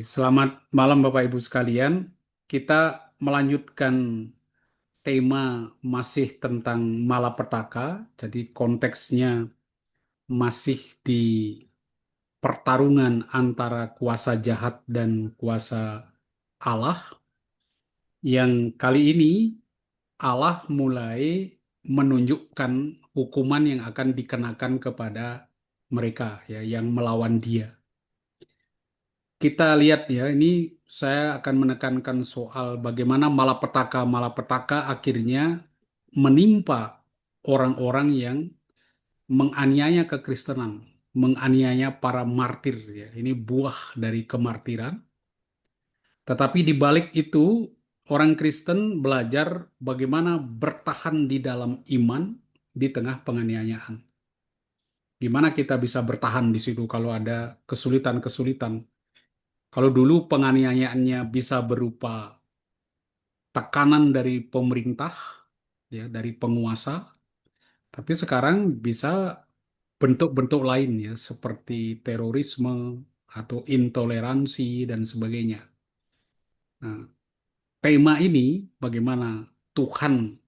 Selamat malam Bapak Ibu sekalian. Kita melanjutkan tema masih tentang malapetaka. Jadi konteksnya masih di pertarungan antara kuasa jahat dan kuasa Allah. Yang kali ini Allah mulai menunjukkan hukuman yang akan dikenakan kepada mereka ya yang melawan Dia. Kita lihat ya, ini saya akan menekankan soal bagaimana malapetaka-malapetaka akhirnya menimpa orang-orang yang menganiaya kekristenan, menganiaya para martir ya. Ini buah dari kemartiran. Tetapi di balik itu orang Kristen belajar bagaimana bertahan di dalam iman di tengah penganiayaan. Gimana kita bisa bertahan di situ kalau ada kesulitan-kesulitan. Kalau dulu penganiayaannya bisa berupa tekanan dari pemerintah, ya, dari penguasa, tapi sekarang bisa bentuk-bentuk lain ya, seperti terorisme atau intoleransi dan sebagainya. Nah, tema ini bagaimana Tuhan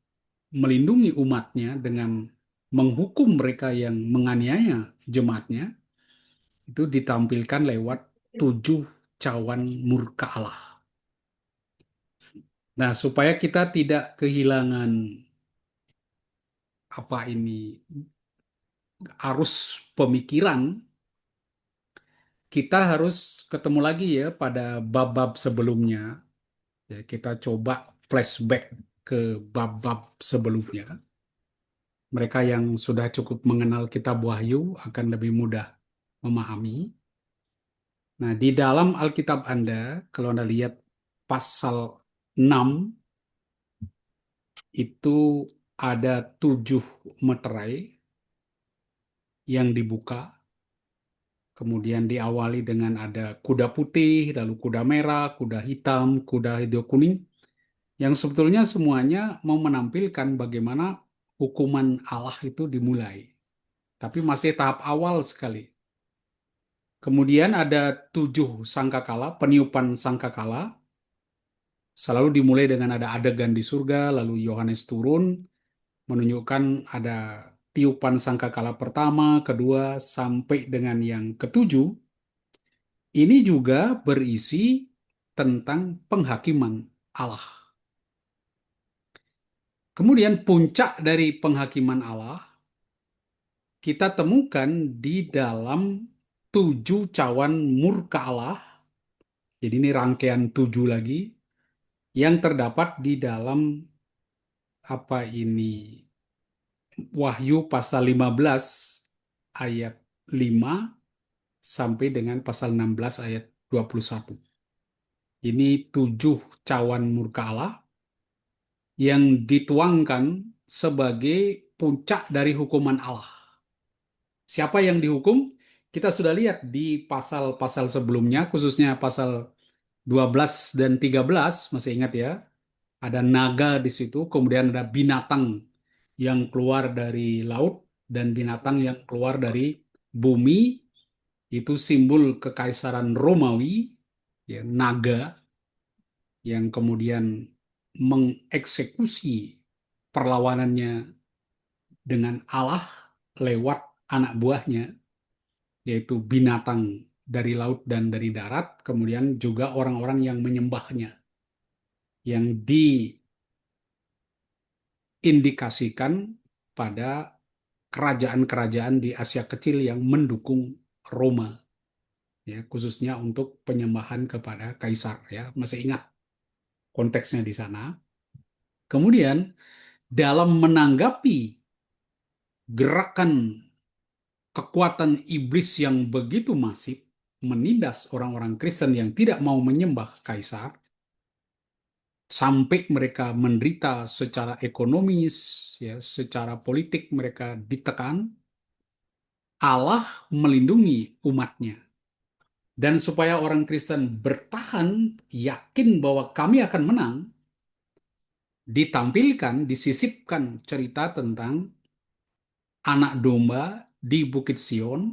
melindungi umatnya dengan menghukum mereka yang menganiaya jemaatnya, itu ditampilkan lewat 7 cawan murka Allah. Nah, supaya kita tidak kehilangan apa ini arus pemikiran, kita harus ketemu lagi ya pada bab-bab sebelumnya. Ya, kita coba flashback ke bab-bab sebelumnya. Mereka yang sudah cukup mengenal kitab Wahyu akan lebih mudah memahami. Nah, di dalam Alkitab Anda, kalau Anda lihat pasal 6, itu ada 7 meterai yang dibuka. Kemudian diawali dengan ada kuda putih, lalu kuda merah, kuda hitam, kuda hijau kuning, yang sebetulnya semuanya mau menampilkan bagaimana hukuman Allah itu dimulai. Tapi masih tahap awal sekali. Kemudian ada 7 sangkakala, peniupan sangkakala, selalu dimulai dengan ada adegan di surga, lalu Yohanes turun, menunjukkan ada tiupan sangkakala pertama, kedua, sampai dengan yang ketujuh. Ini juga berisi tentang penghakiman Allah. Kemudian puncak dari penghakiman Allah kita temukan di dalam 7 cawan murka Allah. Jadi ini rangkaian 7 lagi yang terdapat di dalam apa ini Wahyu pasal 15 ayat 5 sampai dengan pasal 16 ayat 21. Ini 7 cawan murka Allah yang dituangkan sebagai puncak dari hukuman Allah. Siapa yang dihukum? Kita sudah lihat di pasal-pasal sebelumnya, khususnya pasal 12 dan 13, masih ingat ya? Ada naga di situ, kemudian ada binatang yang keluar dari laut dan binatang yang keluar dari bumi, itu simbol kekaisaran Romawi, ya, naga yang kemudian mengeksekusi perlawanannya dengan Allah lewat anak buahnya, yaitu binatang dari laut dan dari darat, kemudian juga orang-orang yang menyembahnya, yang diindikasikan pada kerajaan-kerajaan di Asia Kecil yang mendukung Roma, ya, khususnya untuk penyembahan kepada kaisar, ya, masih ingat konteksnya di sana. Kemudian dalam menanggapi gerakan kekuatan iblis yang begitu masif menindas orang-orang Kristen yang tidak mau menyembah kaisar, sampai mereka menderita secara ekonomis, ya, secara politik mereka ditekan, Allah melindungi umatnya. Dan supaya orang Kristen bertahan, yakin bahwa kami akan menang, ditampilkan, disisipkan cerita tentang anak domba di Bukit Sion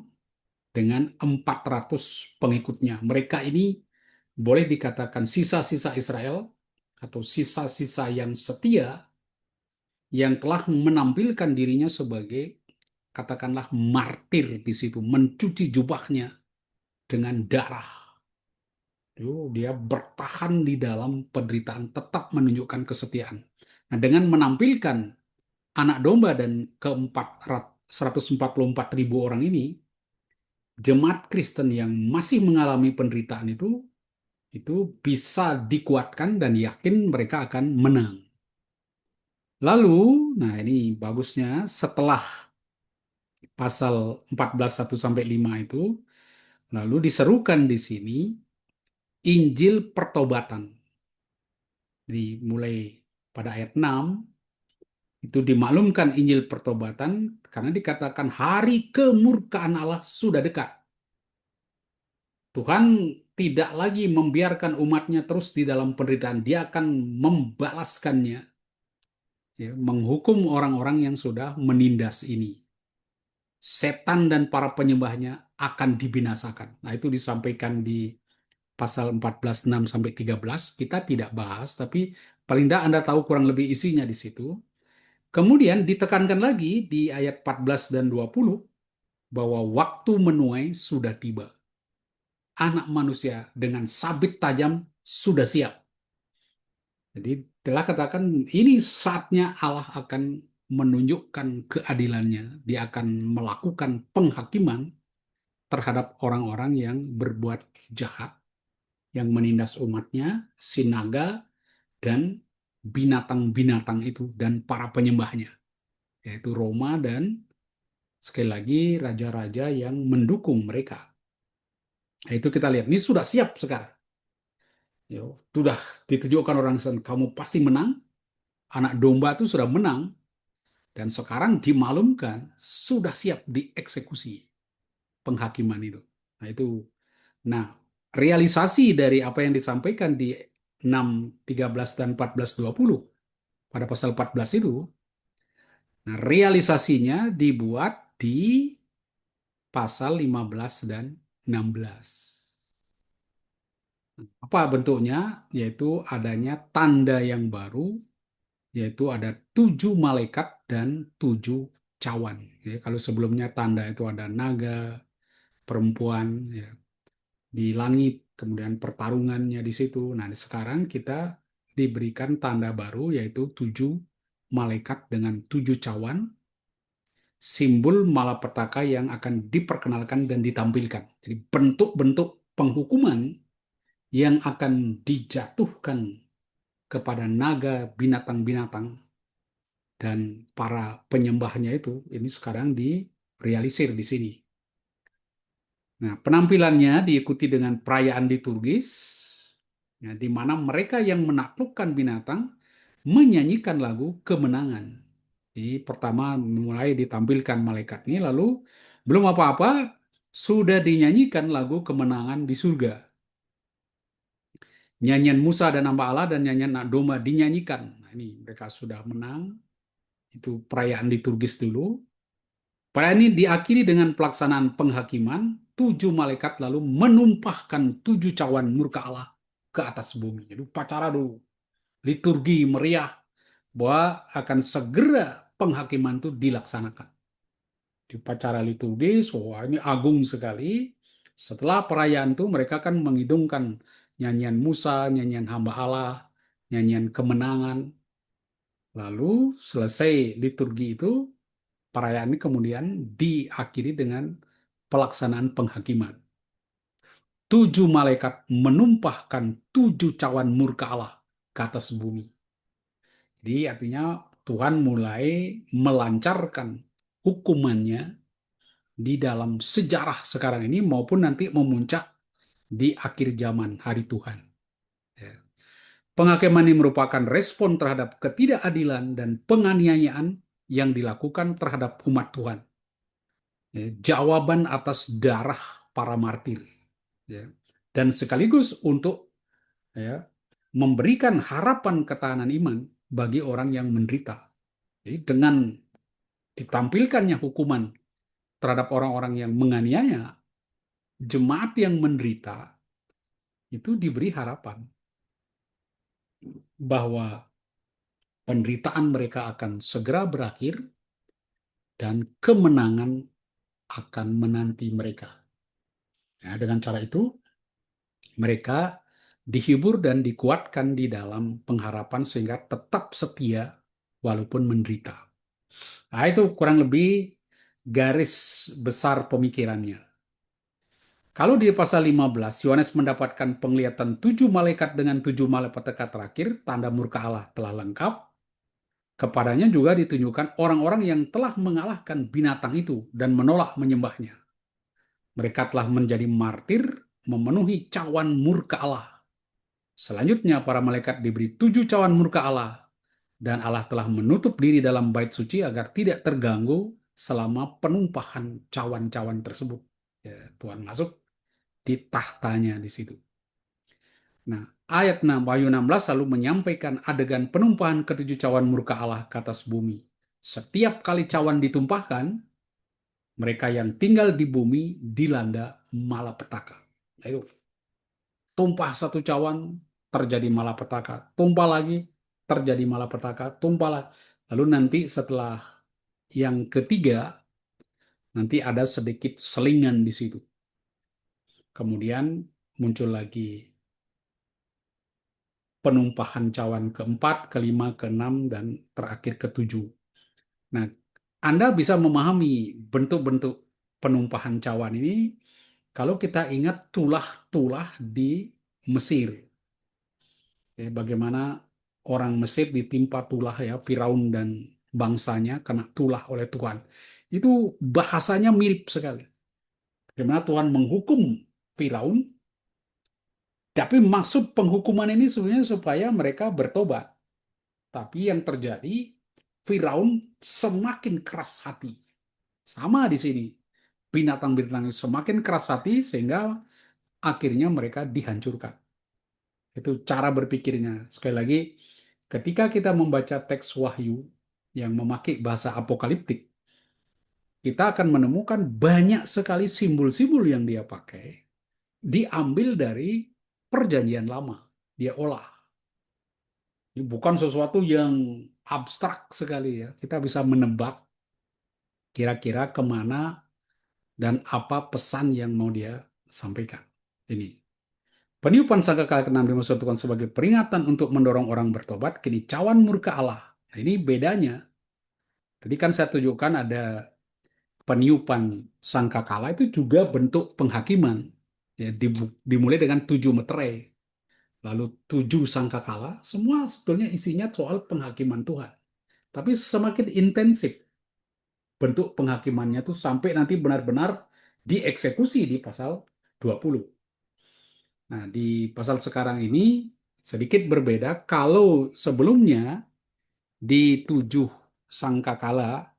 dengan 400 pengikutnya. Mereka ini boleh dikatakan sisa-sisa Israel atau sisa-sisa yang setia yang telah menampilkan dirinya sebagai katakanlah martir di situ, mencuci jubahnya dengan darah. Dia bertahan di dalam penderitaan, tetap menunjukkan kesetiaan. Nah, dengan menampilkan anak domba dan keempat 144.000 orang ini, jemaat Kristen yang masih mengalami penderitaan itu bisa dikuatkan dan yakin mereka akan menang. Lalu, nah ini bagusnya setelah pasal 14 1 sampai 5 itu, lalu diserukan di sini Injil pertobatan. Dimulai pada ayat 6 itu dimaklumkan Injil pertobatan karena dikatakan hari kemurkaan Allah sudah dekat. Tuhan tidak lagi membiarkan umatnya terus di dalam penderitaan. Dia akan membalaskannya, ya, menghukum orang-orang yang sudah menindas ini. Setan dan para penyembahnya akan dibinasakan. Nah, itu disampaikan di pasal 14, 6 sampai 13. Kita tidak bahas, tapi paling tidak Anda tahu kurang lebih isinya di situ. Kemudian ditekankan lagi di ayat 14 dan 20 bahwa waktu menuai sudah tiba. Anak manusia dengan sabit tajam sudah siap. Jadi telah katakan ini saatnya Allah akan menunjukkan keadilannya. Dia akan melakukan penghakiman terhadap orang-orang yang berbuat jahat, yang menindas umatnya, sinaga, dan binatang-binatang itu, dan para penyembahnya, yaitu Roma dan sekali lagi raja-raja yang mendukung mereka. Nah, itu kita lihat, ini sudah siap sekarang. Yo, sudah ditunjukkan orang Kristen, kamu pasti menang, anak domba itu sudah menang, dan sekarang dimaklumkan, sudah siap dieksekusi penghakiman itu. Nah, itu. Nah, realisasi dari apa yang disampaikan di 6, 13, dan 14, 20 pada pasal 14 itu, nah, realisasinya dibuat di pasal 15 dan 16. Apa bentuknya? Yaitu adanya tanda yang baru, yaitu ada 7 malaikat dan 7 cawan. Ya, kalau sebelumnya tanda itu ada naga, perempuan, ya, di langit, kemudian pertarungannya di situ. Nah, sekarang kita diberikan tanda baru, yaitu 7 malaikat dengan 7 cawan, simbol malapetaka yang akan diperkenalkan dan ditampilkan. Jadi bentuk-bentuk penghukuman yang akan dijatuhkan kepada naga, binatang-binatang, dan para penyembahnya itu, ini sekarang direalisir di sini. Nah, penampilannya diikuti dengan perayaan liturgis, ya, di mana mereka yang menaklukkan binatang menyanyikan lagu kemenangan. Jadi pertama mulai ditampilkan malaikat ini, lalu belum apa-apa sudah dinyanyikan lagu kemenangan di surga. Nyanyian Musa dan hamba Allah dan nyanyian Anak Domba dinyanyikan. Nah, ini mereka sudah menang. Itu perayaan liturgis dulu. Perayaan ini diakhiri dengan pelaksanaan penghakiman. 7 malaikat lalu menumpahkan 7 cawan murka Allah ke atas bumi. Jadi upacara dulu. Liturgi meriah bahwa akan segera penghakiman itu dilaksanakan. Di upacara liturgis, wah ini agung sekali. Setelah perayaan itu mereka kan mengidungkan nyanyian Musa, nyanyian hamba Allah, nyanyian kemenangan. Lalu selesai liturgi itu, perayaan ini kemudian diakhiri dengan pelaksanaan penghakiman. 7 malaikat menumpahkan 7 cawan murka Allah ke atas bumi. Jadi artinya Tuhan mulai melancarkan hukumannya di dalam sejarah sekarang ini maupun nanti memuncak di akhir zaman hari Tuhan. Ya. Penghakiman ini merupakan respon terhadap ketidakadilan dan penganiayaan yang dilakukan terhadap umat Tuhan. Ya, jawaban atas darah para martir. Ya. Dan sekaligus untuk, ya, memberikan harapan ketahanan iman bagi orang yang menderita. Jadi dengan ditampilkannya hukuman terhadap orang-orang yang menganiaya, jemaat yang menderita, itu diberi harapan bahwa penderitaan mereka akan segera berakhir dan kemenangan akan menanti mereka. Nah, dengan cara itu, mereka dihibur dan dikuatkan di dalam pengharapan sehingga tetap setia walaupun menderita. Nah, itu kurang lebih garis besar pemikirannya. Kalau di pasal 15, Yohanes mendapatkan penglihatan 7 malaikat dengan 7 malapetaka terakhir, tanda murka Allah telah lengkap. Kepadanya juga ditunjukkan orang-orang yang telah mengalahkan binatang itu dan menolak menyembahnya. Mereka telah menjadi martir, memenuhi cawan murka Allah. Selanjutnya para malaikat diberi 7 cawan murka Allah, dan Allah telah menutup diri dalam bait suci agar tidak terganggu selama penumpahan cawan-cawan tersebut. Ya, Tuhan masuk di tahtanya di situ. Nah, ayat 6, Wahyu 16 lalu menyampaikan adegan penumpahan ketujuh cawan murka Allah ke atas bumi. Setiap kali cawan ditumpahkan, mereka yang tinggal di bumi dilanda malapetaka. Ayo, tumpah satu cawan, terjadi malapetaka. Tumpah lagi, terjadi malapetaka. Tumpah lagi. Lalu nanti setelah yang ketiga, nanti ada sedikit selingan di situ. Kemudian muncul lagi penumpahan cawan keempat, kelima, keenam, dan terakhir ketujuh. Nah, Anda bisa memahami bentuk-bentuk penumpahan cawan ini kalau kita ingat tulah-tulah di Mesir. Ya, bagaimana orang Mesir ditimpa tulah ya, Firaun dan bangsanya kena tulah oleh Tuhan. Itu bahasanya mirip sekali. Bagaimana Tuhan menghukum Firaun, tapi maksud penghukuman ini sebenarnya supaya mereka bertobat. Tapi yang terjadi, Firaun semakin keras hati. Sama di sini. Binatang-binatang semakin keras hati sehingga akhirnya mereka dihancurkan. Itu cara berpikirnya. Sekali lagi, ketika kita membaca teks Wahyu yang memakai bahasa apokaliptik, kita akan menemukan banyak sekali simbol-simbol yang dia pakai, diambil dari perjanjian lama. Dia olah. Ini bukan sesuatu yang abstrak sekali ya. Kita bisa menebak kira-kira kemana dan apa pesan yang mau dia sampaikan. Ini. Peniupan sangkakala ke-6 dimaksudkan sebagai peringatan untuk mendorong orang bertobat, kini cawan murka Allah. Nah, ini bedanya. Tadi kan saya tunjukkan ada peniupan sangkakala itu juga bentuk penghakiman. Ya, dimulai dengan 7 meterai. Lalu 7 sangkakala, semua sebetulnya isinya soal penghakiman Tuhan. Tapi semakin intensif bentuk penghakimannya itu sampai nanti benar-benar dieksekusi di pasal 20. Nah, di pasal sekarang ini sedikit berbeda. Kalau sebelumnya di 7 sangkakala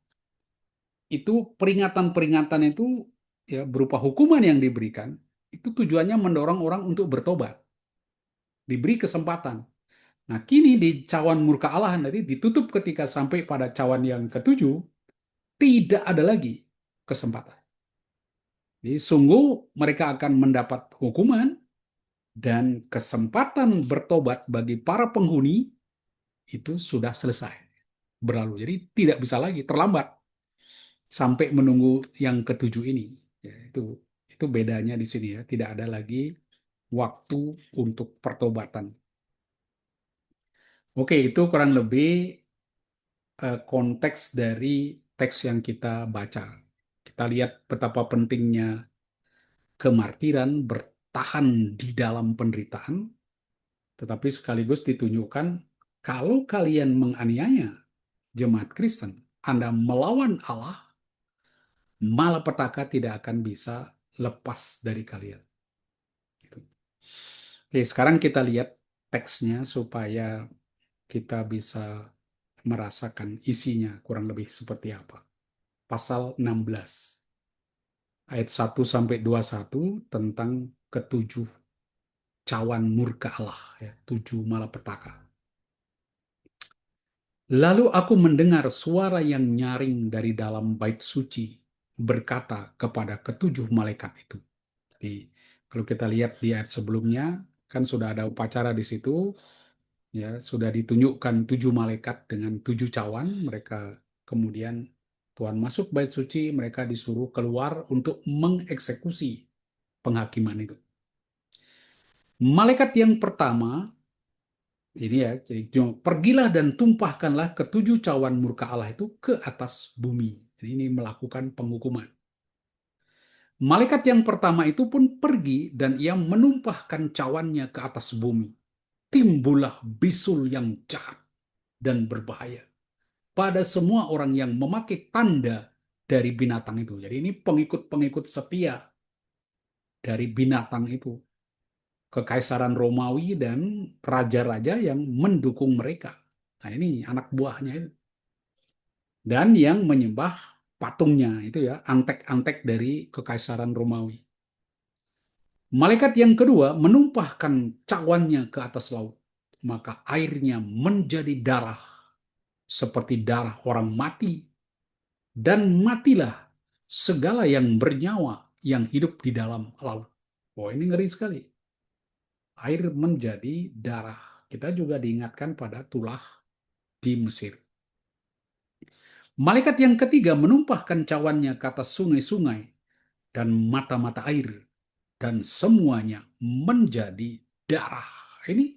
itu peringatan-peringatan itu ya berupa hukuman yang diberikan, itu tujuannya mendorong orang untuk bertobat, diberi kesempatan. Nah, kini di cawan murka Allah nanti ditutup ketika sampai pada cawan yang ketujuh, tidak ada lagi kesempatan. Jadi sungguh mereka akan mendapat hukuman dan kesempatan bertobat bagi para penghuni itu sudah selesai berlalu. Jadi tidak bisa lagi terlambat sampai menunggu yang ketujuh ini. Ya, itu bedanya di sini ya. Tidak ada lagi waktu untuk pertobatan. Oke, itu kurang lebih konteks dari teks yang kita baca. Kita lihat betapa pentingnya kemartiran bertahan di dalam penderitaan, tetapi sekaligus ditunjukkan kalau kalian menganiaya jemaat Kristen, Anda melawan Allah, malapetaka tidak akan bisa lepas dari kalian. Gitu. Oke, sekarang kita lihat teksnya supaya kita bisa merasakan isinya kurang lebih seperti apa. Pasal 16 ayat 1 sampai 21 tentang ketujuh cawan murka Allah, ya, 7 malapetaka. Lalu aku mendengar suara yang nyaring dari dalam bait suci berkata kepada ketujuh malaikat itu. Jadi, kalau kita lihat di ayat sebelumnya, kan sudah ada upacara di situ, ya sudah ditunjukkan 7 malaikat dengan 7 cawan. Mereka kemudian Tuhan masuk bait suci, mereka disuruh keluar untuk mengeksekusi penghakiman itu. Malaikat yang pertama ini ya, jadi pergilah dan tumpahkanlah ke 7 cawan murka Allah itu ke atas bumi. Jadi ini melakukan penghukuman. Malaikat yang pertama itu pun pergi dan ia menumpahkan cawannya ke atas bumi. Timbullah bisul yang jahat dan berbahaya pada semua orang yang memakai tanda dari binatang itu. Jadi ini pengikut-pengikut setia dari binatang itu. Kekaisaran Romawi dan raja-raja yang mendukung mereka. Nah ini anak buahnya itu. Dan yang menyembah patungnya itu ya, antek-antek dari kekaisaran Romawi. Malaikat yang kedua menumpahkan cawannya ke atas laut. Maka airnya menjadi darah seperti darah orang mati. Dan matilah segala yang bernyawa yang hidup di dalam laut. Oh ini ngeri sekali. Air menjadi darah. Kita juga diingatkan pada tulah di Mesir. Malaikat yang ketiga menumpahkan cawannya ke atas sungai-sungai dan mata-mata air. Dan semuanya menjadi darah. Ini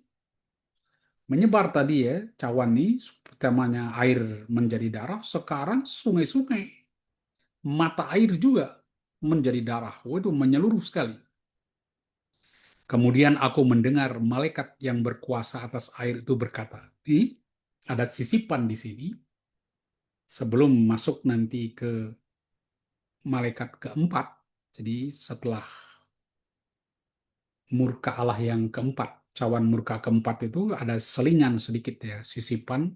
menyebar tadi ya, cawan ini pertamanya air menjadi darah, sekarang sungai-sungai, mata air juga menjadi darah. Oh, itu menyeluruh sekali. Kemudian aku mendengar malaikat yang berkuasa atas air itu berkata, ini ada sisipan di sini, sebelum masuk nanti ke malaikat keempat, jadi setelah murka Allah yang keempat, cawan murka keempat itu ada selingan sedikit ya, sisipan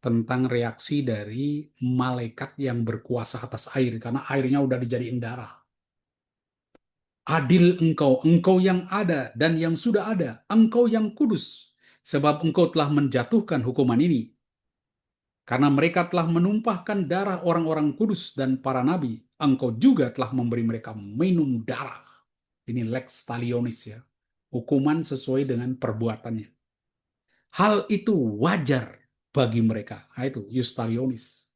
tentang reaksi dari malaikat yang berkuasa atas air, karena airnya udah dijadiin darah. Adil engkau, engkau yang ada dan yang sudah ada, engkau yang kudus, sebab engkau telah menjatuhkan hukuman ini. Karena mereka telah menumpahkan darah orang-orang kudus dan para nabi, engkau juga telah memberi mereka minum darah. Ini lex talionis ya, hukuman sesuai dengan perbuatannya. Hal itu wajar bagi mereka. Nah, itu Justalionis.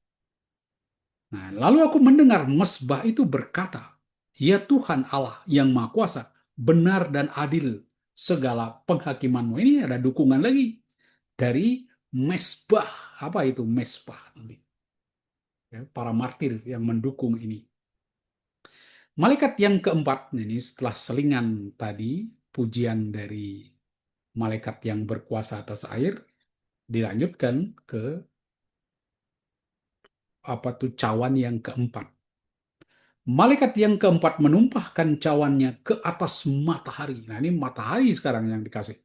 Nah, lalu aku mendengar mesbah itu berkata, ya Tuhan Allah yang Maha Kuasa, benar dan adil segala penghakimanmu. Ini ada dukungan lagi dari mesbah. Apa itu mesbah nanti? Ya, para martir yang mendukung ini. Malaikat yang keempat, ini setelah selingan tadi, pujian dari malaikat yang berkuasa atas air, dilanjutkan ke apa tuh cawan yang keempat. Malaikat yang keempat menumpahkan cawannya ke atas matahari. Nah ini matahari sekarang yang dikasih.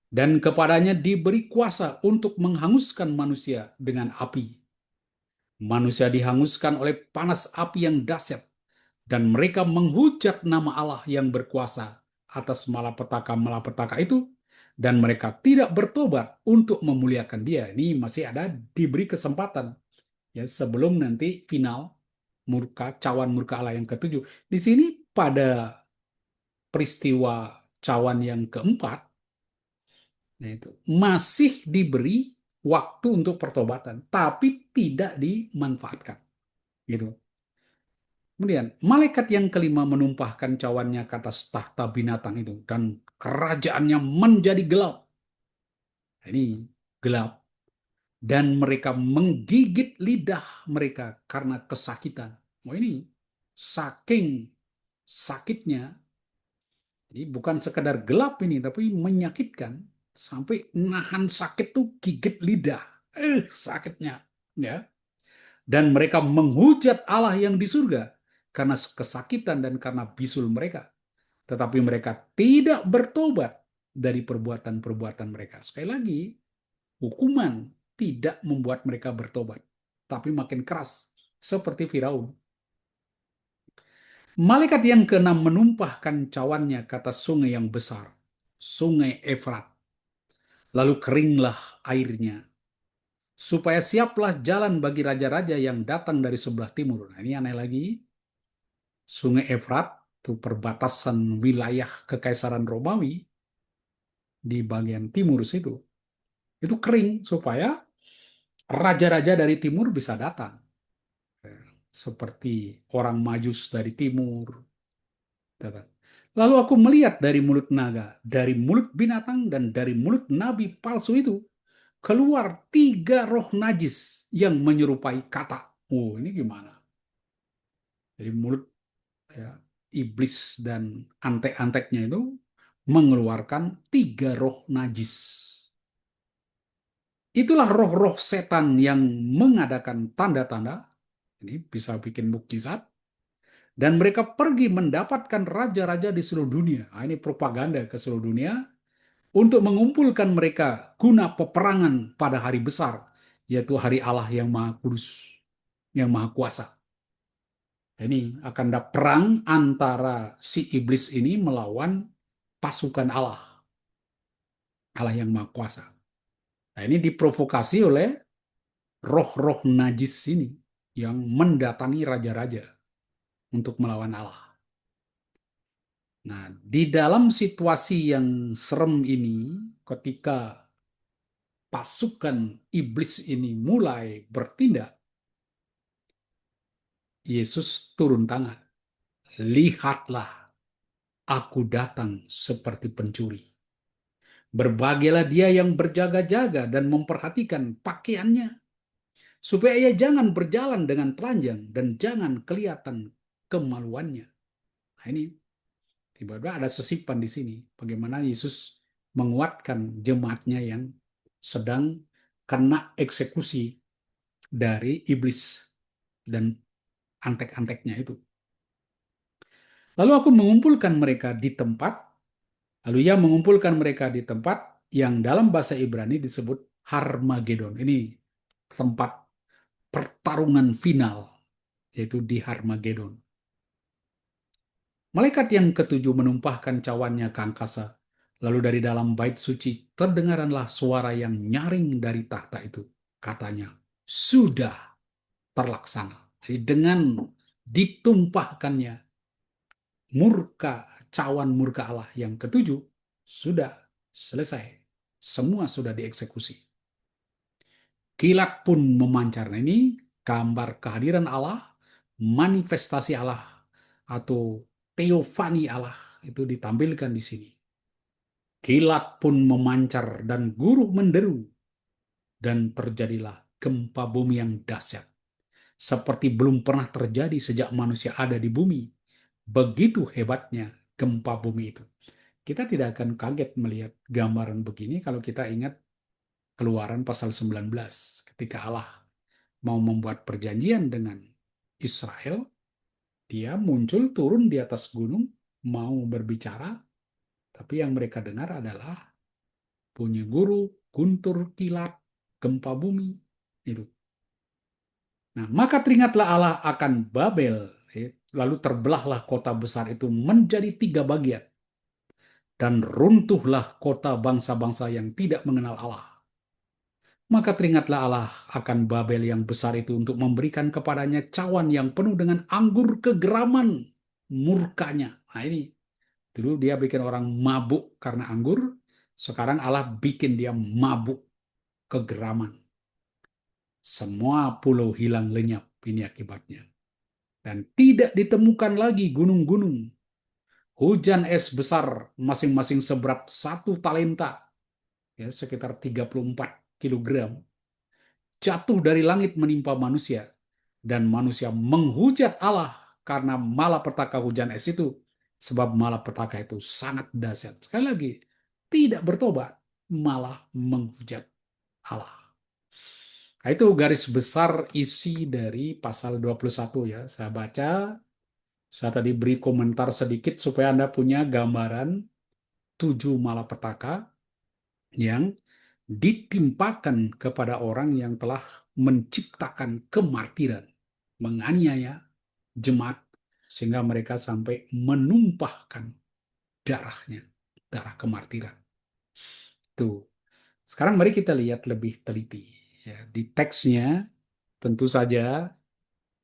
Dan kepadanya diberi kuasa untuk menghanguskan manusia dengan api. Manusia dihanguskan oleh panas api yang dahsyat. Dan mereka menghujat nama Allah yang berkuasa atas malapetaka-malapetaka itu. Dan mereka tidak bertobat untuk memuliakan dia. Ini masih ada diberi kesempatan ya sebelum nanti final cawan murka Allah yang ketujuh. Di sini pada peristiwa cawan yang keempat, itu masih diberi waktu untuk pertobatan, tapi tidak dimanfaatkan. Gitu. Kemudian malaikat yang kelima menumpahkan cawannya ke atas tahta binatang itu dan kerajaannya menjadi gelap. Ini gelap dan mereka menggigit lidah mereka karena kesakitan. Oh ini saking sakitnya, jadi bukan sekedar gelap ini, tapi menyakitkan sampai nahan sakit tuh gigit lidah, sakitnya, ya. Dan mereka menghujat Allah yang di surga karena kesakitan dan karena bisul mereka, tetapi mereka tidak bertobat dari perbuatan-perbuatan mereka. Sekali lagi, hukuman tidak membuat mereka bertobat, tapi makin keras, seperti Firaun. Malaikat yang keenam menumpahkan cawannya ke atas sungai yang besar, sungai Efrat. Lalu keringlah airnya, supaya siaplah jalan bagi raja-raja yang datang dari sebelah timur. Nah, ini aneh lagi, sungai Efrat, itu perbatasan wilayah Kekaisaran Romawi, di bagian timur situ. Itu kering supaya raja-raja dari timur bisa datang. Seperti orang Majus dari timur. Datang. Lalu aku melihat dari mulut naga, dari mulut binatang, dan dari mulut nabi palsu itu, keluar 3 roh najis yang menyerupai kata. Oh, ini gimana? Jadi mulut, ya, iblis dan antek-anteknya itu mengeluarkan 3 roh najis. Itulah roh-roh setan yang mengadakan tanda-tanda. Ini bisa bikin mukjizat. Dan mereka pergi mendapatkan raja-raja di seluruh dunia. Nah, ini propaganda ke seluruh dunia untuk mengumpulkan mereka guna peperangan pada hari besar, yaitu hari Allah yang Maha Kudus, yang Maha Kuasa. Ini akan ada perang antara si iblis ini melawan pasukan Allah, Allah yang Maha Kuasa. Nah, ini diprovokasi oleh roh-roh najis ini yang mendatangi raja-raja untuk melawan Allah. Nah, di dalam situasi yang serem ini, ketika pasukan iblis ini mulai bertindak, Yesus turun tangan. Lihatlah, aku datang seperti pencuri. Berbahagialah dia yang berjaga-jaga dan memperhatikan pakaiannya, supaya ia jangan berjalan dengan telanjang dan jangan kelihatan kemaluannya. Nah, ini tiba-tiba ada sesipan di sini. Bagaimana Yesus menguatkan jemaatnya yang sedang kena eksekusi dari iblis dan antek-anteknya itu. Lalu aku mengumpulkan mereka di tempat, lalu ia mengumpulkan mereka di tempat yang dalam bahasa Ibrani disebut Harmagedon. Ini tempat pertarungan final, yaitu di Harmagedon. Malaikat yang ketujuh menumpahkan cawannya ke angkasa. Lalu dari dalam bait suci terdengaranlah suara yang nyaring dari tahta itu. Katanya, sudah terlaksana. Jadi dengan ditumpahkannya murka, cawan murka Allah yang ketujuh, sudah selesai. Semua sudah dieksekusi. Kilat pun memancar. Nah, ini gambar kehadiran Allah, manifestasi Allah, atau teofani Allah itu ditampilkan di sini. Kilat pun memancar dan guruh menderu, dan terjadilah gempa bumi yang dahsyat, seperti belum pernah terjadi sejak manusia ada di bumi. Begitu hebatnya gempa bumi itu. Kita tidak akan kaget melihat gambaran begini kalau kita ingat Keluaran pasal 19, ketika Allah mau membuat perjanjian dengan Israel, dia muncul turun di atas gunung, mau berbicara, tapi yang mereka dengar adalah bunyi guru, guntur, kilat, gempa bumi. Itu. Nah, maka teringatlah Allah akan Babel, lalu terbelahlah kota besar itu menjadi 3 bagian, dan runtuhlah kota bangsa-bangsa yang tidak mengenal Allah. Maka teringatlah Allah akan Babel yang besar itu untuk memberikan kepadanya cawan yang penuh dengan anggur kegeraman murkanya. Nah, ini dulu dia bikin orang mabuk karena anggur, sekarang Allah bikin dia mabuk kegeraman. Semua pulau hilang lenyap, ini akibatnya. Dan tidak ditemukan lagi gunung-gunung. Hujan es besar masing-masing seberat 1 talenta, ya, sekitar 34 kilogram, jatuh dari langit menimpa manusia. Dan manusia menghujat Allah karena malapetaka hujan es itu. Sebab malapetaka itu sangat dahsyat. Sekali lagi, tidak bertobat, malah menghujat Allah. Nah, itu garis besar isi dari pasal 21 ya. Saya baca, saya tadi beri komentar sedikit supaya Anda punya gambaran 7 malapetaka yang ditimpakan kepada orang yang telah menciptakan kemartiran, menganiaya jemaat, sehingga mereka sampai menumpahkan darahnya, darah kemartiran. Tuh. Sekarang mari kita lihat lebih teliti. Ya, di teksnya tentu saja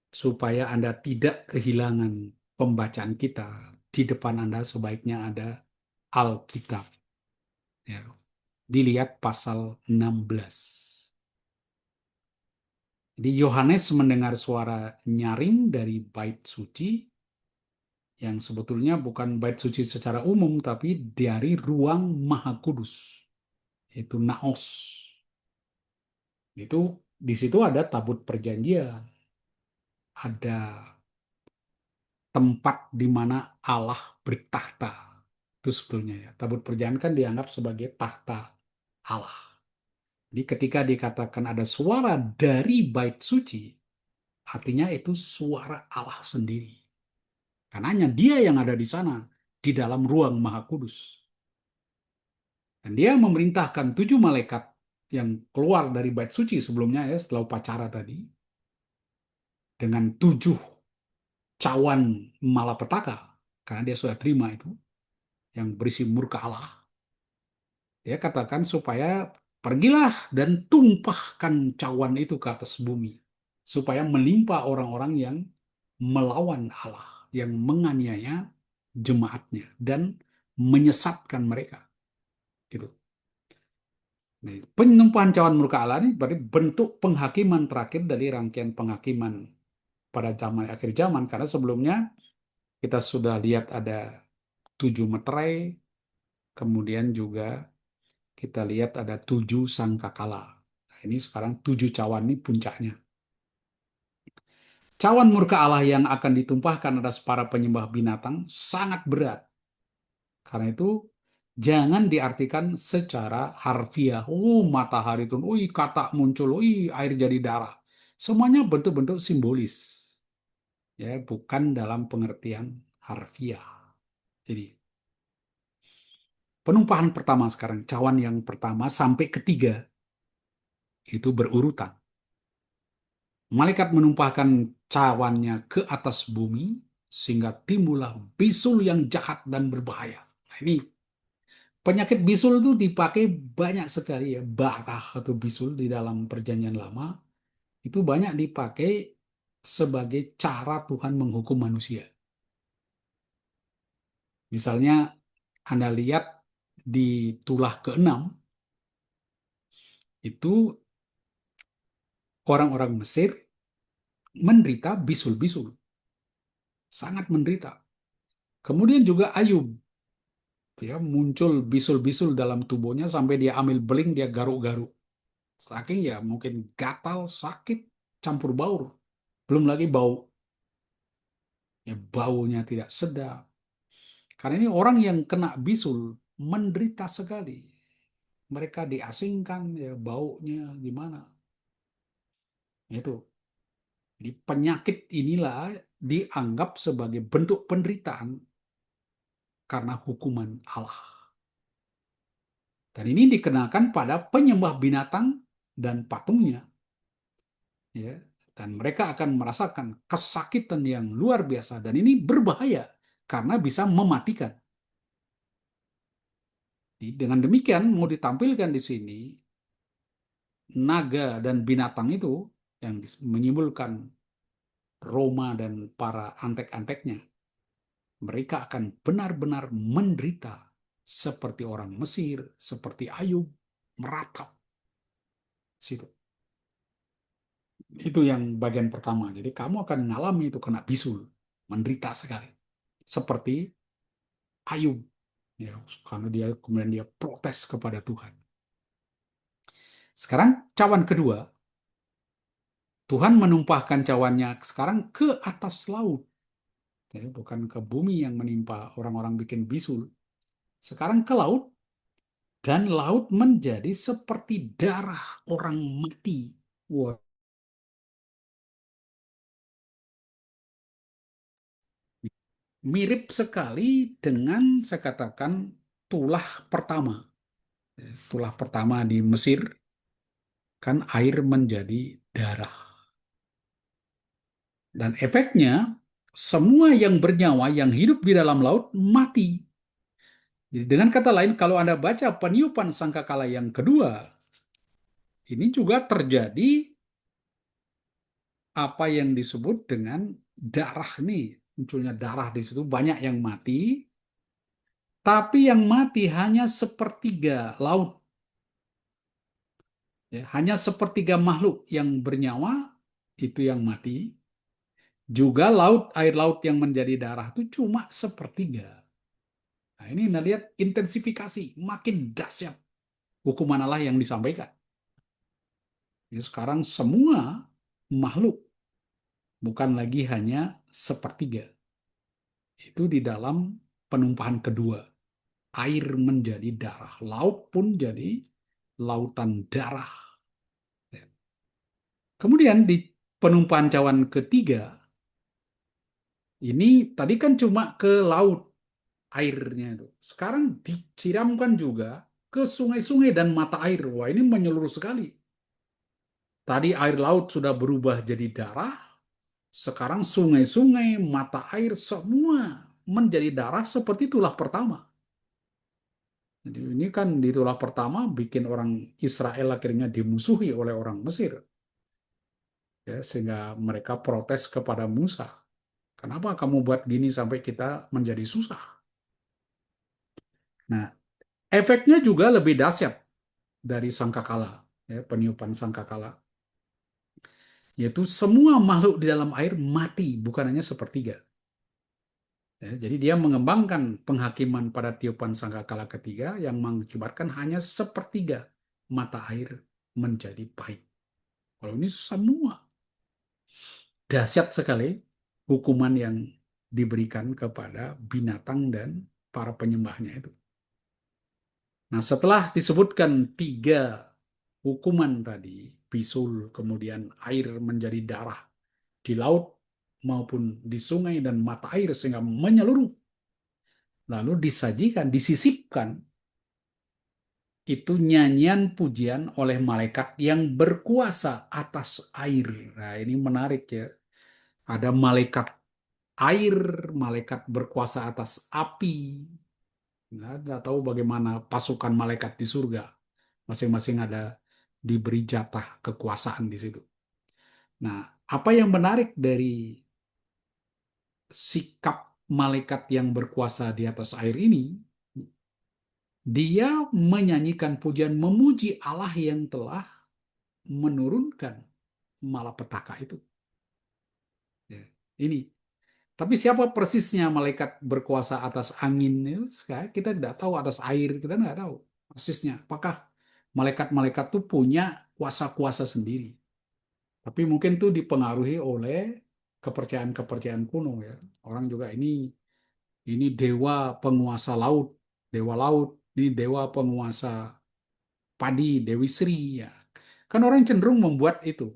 supaya Anda tidak kehilangan pembacaan kita, di depan Anda sebaiknya ada Alkitab. Ya, dilihat pasal 16. Jadi Yohanes mendengar suara nyaring dari bait suci yang sebetulnya bukan bait suci secara umum tapi dari ruang Maha Kudus, yaitu Naos. Itu di situ ada tabut perjanjian, ada tempat di mana Allah bertahta. Itu sebetulnya ya. Tabut perjanjian kan dianggap sebagai tahta Allah. Jadi ketika dikatakan ada suara dari bait suci, artinya itu suara Allah sendiri. Karena hanya dia yang ada di sana, di dalam ruang Maha Kudus. Dan dia memerintahkan 7 malaikat yang keluar dari bait suci sebelumnya ya, setelah upacara tadi, dengan 7 cawan malapetaka, karena dia sudah terima itu, yang berisi murka Allah. Dia katakan supaya pergilah dan tumpahkan cawan itu ke atas bumi, supaya menimpa orang-orang yang melawan Allah, yang menganiaya jemaatnya dan menyesatkan mereka. Gitu. Nah, penumpahan cawan murka Allah ini berarti bentuk penghakiman terakhir dari rangkaian penghakiman pada zaman akhir zaman. Karena sebelumnya kita sudah lihat ada 7 meterai, kemudian juga kita lihat ada 7 sangkakala. Nah, ini sekarang 7 cawan ini puncaknya. Cawan murka Allah yang akan ditumpahkan atas para penyembah binatang sangat berat. Karena itu jangan diartikan secara harfiah. Oh, matahari turun, ui, katak muncul, ui, air jadi darah. Semuanya bentuk-bentuk simbolis. Ya, bukan dalam pengertian harfiah. Jadi, penumpahan pertama sekarang, cawan yang pertama sampai ketiga, itu berurutan. Malaikat menumpahkan cawannya ke atas bumi, sehingga timbullah bisul yang jahat dan berbahaya. Nah, ini penyakit bisul itu dipakai banyak sekali ya, barah atau bisul di dalam perjanjian lama, itu banyak dipakai sebagai cara Tuhan menghukum manusia. Misalnya, Anda lihat di tulah ke-6, itu orang-orang Mesir menderita bisul-bisul, sangat menderita. Kemudian juga Ayub, ya, muncul bisul-bisul dalam tubuhnya sampai dia ambil beling, dia garuk-garuk. Saking ya mungkin gatal, sakit, campur baur. Belum lagi bau, ya baunya tidak sedap. Karena ini orang yang kena bisul menderita sekali. Mereka diasingkan, ya baunya gimana. Itu. Jadi penyakit inilah dianggap sebagai bentuk penderitaan karena hukuman Allah. Dan ini dikenakan pada penyembah binatang dan patungnya. Ya. Dan mereka akan merasakan kesakitan yang luar biasa. Dan ini berbahaya karena bisa mematikan. Jadi dengan demikian mau ditampilkan di sini naga dan binatang itu yang menyimbolkan Roma dan para antek-anteknya. Mereka akan benar-benar menderita seperti orang Mesir, seperti Ayub, meratap situ. Itu yang bagian pertama. Jadi kamu akan mengalami itu kena bisul, menderita sekali. Seperti Ayub, ya, karena dia kemudian dia protes kepada Tuhan. Sekarang cawan kedua, Tuhan menumpahkan cawannya sekarang ke atas laut, ya, bukan ke bumi yang menimpa orang-orang bikin bisul. Sekarang ke laut, dan laut menjadi seperti darah orang mati. Wah, mirip sekali dengan saya katakan tulah pertama. Tulah pertama di Mesir, kan air menjadi darah. Dan efeknya, semua yang bernyawa yang hidup di dalam laut mati. Jadi dengan kata lain, kalau Anda baca peniupan sangkakala yang kedua, ini juga terjadi apa yang disebut dengan darah nih. Munculnya darah di situ, banyak yang mati. Tapi yang mati hanya sepertiga laut. Ya, hanya sepertiga makhluk yang bernyawa itu yang mati. Juga air laut yang menjadi darah itu cuma sepertiga. Nah, ini Anda lihat intensifikasi, makin dahsyat hukuman Allah yang disampaikan. Ya, sekarang semua makhluk bukan lagi hanya sepertiga. Itu di dalam penumpahan kedua. Air menjadi darah, laut pun jadi lautan darah. Kemudian di penumpahan cawan ketiga, ini tadi kan cuma ke laut airnya itu. Sekarang disiramkan juga ke sungai-sungai dan mata air. Wah, ini menyeluruh sekali. Tadi air laut sudah berubah jadi darah, sekarang sungai-sungai, mata air semua menjadi darah seperti tulah pertama. Jadi ini kan di tulah pertama bikin orang Israel akhirnya dimusuhi oleh orang Mesir, ya, sehingga mereka protes kepada Musa. Kenapa kamu buat gini sampai kita menjadi susah? Nah, efeknya juga lebih dahsyat dari sangkakala, ya, peniupan sangkakala, yaitu semua makhluk di dalam air mati, bukan hanya sepertiga. Ya, jadi dia mengembangkan penghakiman pada tiupan sangkakala ketiga yang mengakibatkan hanya sepertiga mata air menjadi pahit. Kalau ini semua dahsyat sekali hukuman yang diberikan kepada binatang dan para penyembahnya itu. Nah, setelah disebutkan tiga hukuman tadi, bisul, kemudian air menjadi darah di laut maupun di sungai dan mata air sehingga menyeluruh, lalu disajikan, disisipkan itu nyanyian pujian oleh malaikat yang berkuasa atas air. Nah, ini menarik ya. Ada malaikat air, malaikat berkuasa atas api. Nah, tidak tahu bagaimana pasukan malaikat di surga. Masing-masing ada diberi jatah kekuasaan di situ. Nah, apa yang menarik dari sikap malaikat yang berkuasa di atas air ini, dia menyanyikan pujian memuji Allah yang telah menurunkan malapetaka itu. Ya, ini. Tapi siapa persisnya malaikat berkuasa atas angin itu? Kita tidak tahu, atas air kita tidak tahu persisnya. Apakah malaikat-malaikat itu punya kuasa-kuasa sendiri? Tapi mungkin itu dipengaruhi oleh kepercayaan-kepercayaan kuno ya. Orang juga ini dewa penguasa laut, dewa laut, ini dewa penguasa padi, Dewi Sri ya. Kan orang cenderung membuat itu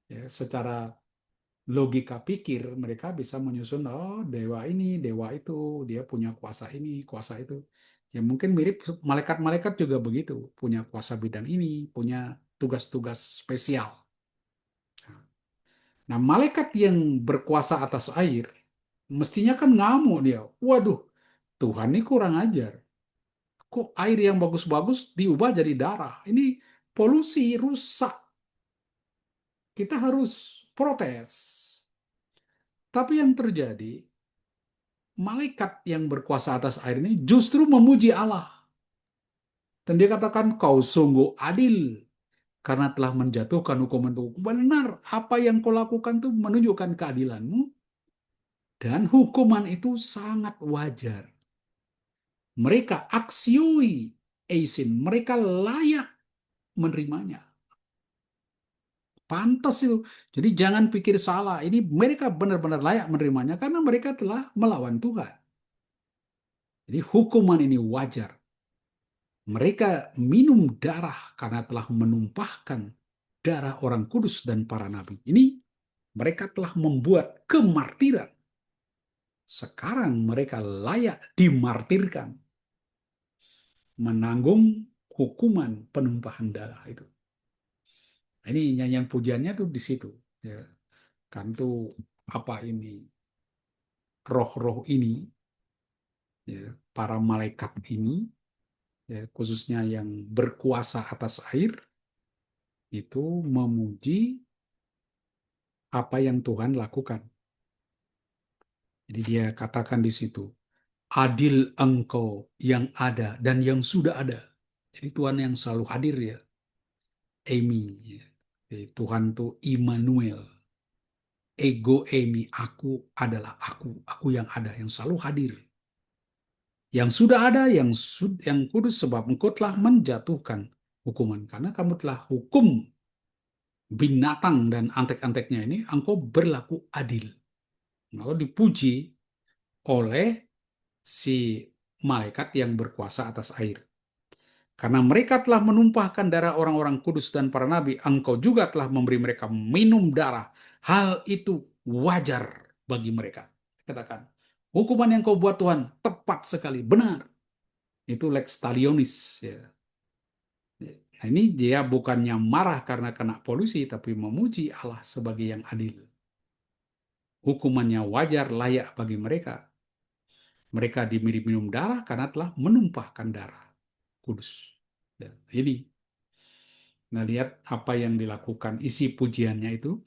ya secara logika pikir mereka bisa menyusun, oh dewa ini, dewa itu, dia punya kuasa ini, kuasa itu. Ya mungkin mirip malaikat-malaikat juga begitu, punya kuasa bidang ini, punya tugas-tugas spesial. Nah, malaikat yang berkuasa atas air, mestinya kan ngamuk dia. Waduh, Tuhan ini kurang ajar. Kok air yang bagus-bagus diubah jadi darah? Ini polusi, rusak. Kita harus protes. Tapi yang terjadi, malaikat yang berkuasa atas air ini justru memuji Allah. Dan dia katakan, kau sungguh adil karena telah menjatuhkan hukuman itu. Benar, apa yang kau lakukan itu menunjukkan keadilanmu. Dan hukuman itu sangat wajar. Mereka aksioi eisin, mereka layak menerimanya. Pantas itu. Jadi jangan pikir salah. Ini mereka benar-benar layak menerimanya karena mereka telah melawan Tuhan. Jadi hukuman ini wajar. Mereka minum darah karena telah menumpahkan darah orang kudus dan para nabi. Ini mereka telah membuat kemartiran. Sekarang mereka layak dimartirkan, menanggung hukuman penumpahan darah itu. Ini nyanyian pujiannya tuh di situ. Ya, kan tuh apa ini roh-roh ini, ya, para malaikat ini, ya, khususnya yang berkuasa atas air, itu memuji apa yang Tuhan lakukan. Jadi dia katakan di situ, adil Engkau yang ada dan yang sudah ada. Jadi Tuhan yang selalu hadir ya, Emi. Jadi Tuhan tuh Immanuel, ego Emi, aku adalah aku yang ada, yang selalu hadir. Yang sudah ada, yang kudus sebab engkau telah menjatuhkan hukuman. Karena kamu telah hukum binatang dan antek-anteknya ini, engkau berlaku adil. Lalu dipuji oleh si malaikat yang berkuasa atas air. Karena mereka telah menumpahkan darah orang-orang kudus dan para nabi, engkau juga telah memberi mereka minum darah. Hal itu wajar bagi mereka. Katakan, hukuman yang kau buat Tuhan tepat sekali, benar. Itu lex talionis. Ya. Nah, ini dia bukannya marah karena kena polusi, tapi memuji Allah sebagai yang adil. Hukumannya wajar, layak bagi mereka. Mereka diberi minum darah karena telah menumpahkan darah kudus. Ya, ini, nah lihat apa yang dilakukan, isi pujiannya itu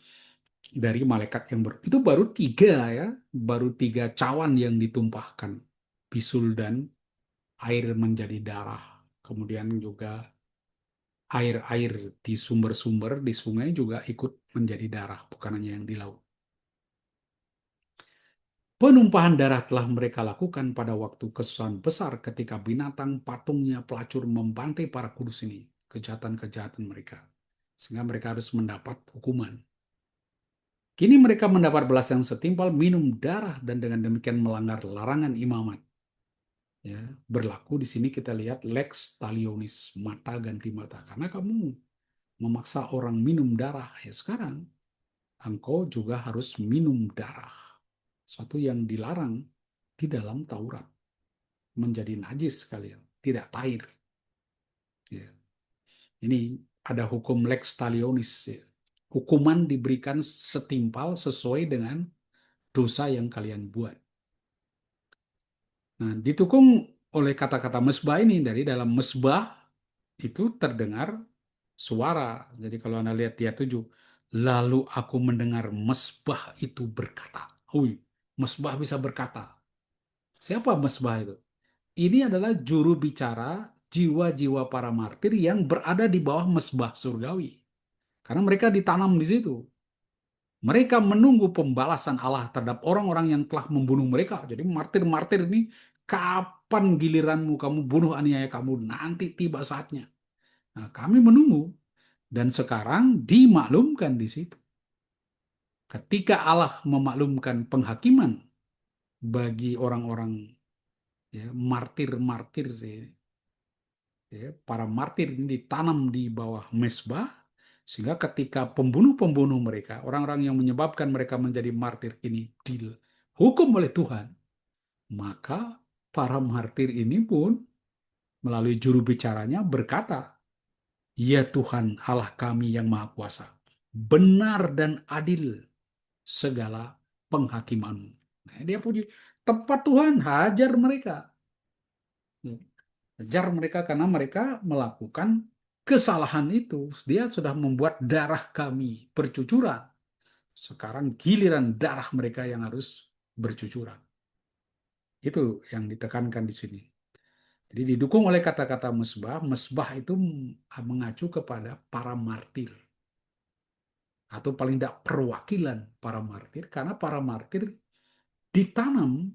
dari malaikat yang itu baru tiga ya, baru tiga cawan yang ditumpahkan, bisul dan air menjadi darah. Kemudian juga air-air di sumber-sumber di sungai juga ikut menjadi darah, bukan hanya yang di laut. Penumpahan darah telah mereka lakukan pada waktu kesusahan besar ketika binatang patungnya pelacur membantai para kudus ini, kejahatan-kejahatan mereka. Sehingga mereka harus mendapat hukuman. Kini mereka mendapat belas yang setimpal, minum darah, dan dengan demikian melanggar larangan imamat. Ya, berlaku di sini kita lihat lex talionis, mata ganti mata. Karena kamu memaksa orang minum darah, ya sekarang engkau juga harus minum darah. Suatu yang dilarang di dalam Taurat. Menjadi najis sekalian, tidak tahir. Ya. Ini ada hukum lex talionis. Ya. Hukuman diberikan setimpal sesuai dengan dosa yang kalian buat. Nah, didukung oleh kata-kata mesbah ini, dari dalam mesbah itu terdengar suara. Jadi kalau Anda lihat di ayat 7, lalu aku mendengar mesbah itu berkata. Hui, mesbah bisa berkata. Siapa mesbah itu? Ini adalah juru bicara jiwa-jiwa para martir yang berada di bawah mesbah surgawi. Karena mereka ditanam di situ. Mereka menunggu pembalasan Allah terhadap orang-orang yang telah membunuh mereka. Jadi martir-martir ini, kapan giliranmu kamu bunuh aniaya kamu? Nanti tiba saatnya. Nah, kami menunggu. Dan sekarang dimaklumkan di situ. Ketika Allah memaklumkan penghakiman bagi orang-orang ya, martir-martir, ya, para martir ini ditanam di bawah mesbah, sehingga ketika pembunuh-pembunuh mereka, orang-orang yang menyebabkan mereka menjadi martir ini dihukum oleh Tuhan, maka para martir ini pun melalui juru bicaranya berkata, ya Tuhan Allah kami yang Maha Kuasa, benar dan adil segala penghakiman. Nah, dia puji, tepat Tuhan, hajar mereka. Hajar mereka karena mereka melakukan kesalahan itu. Dia sudah membuat darah kami bercucuran. Sekarang giliran darah mereka yang harus bercucuran. Itu yang ditekankan di sini. Jadi didukung oleh kata-kata mesbah. Mesbah itu mengacu kepada para martir. Atau paling tidak perwakilan para martir. Karena para martir ditanam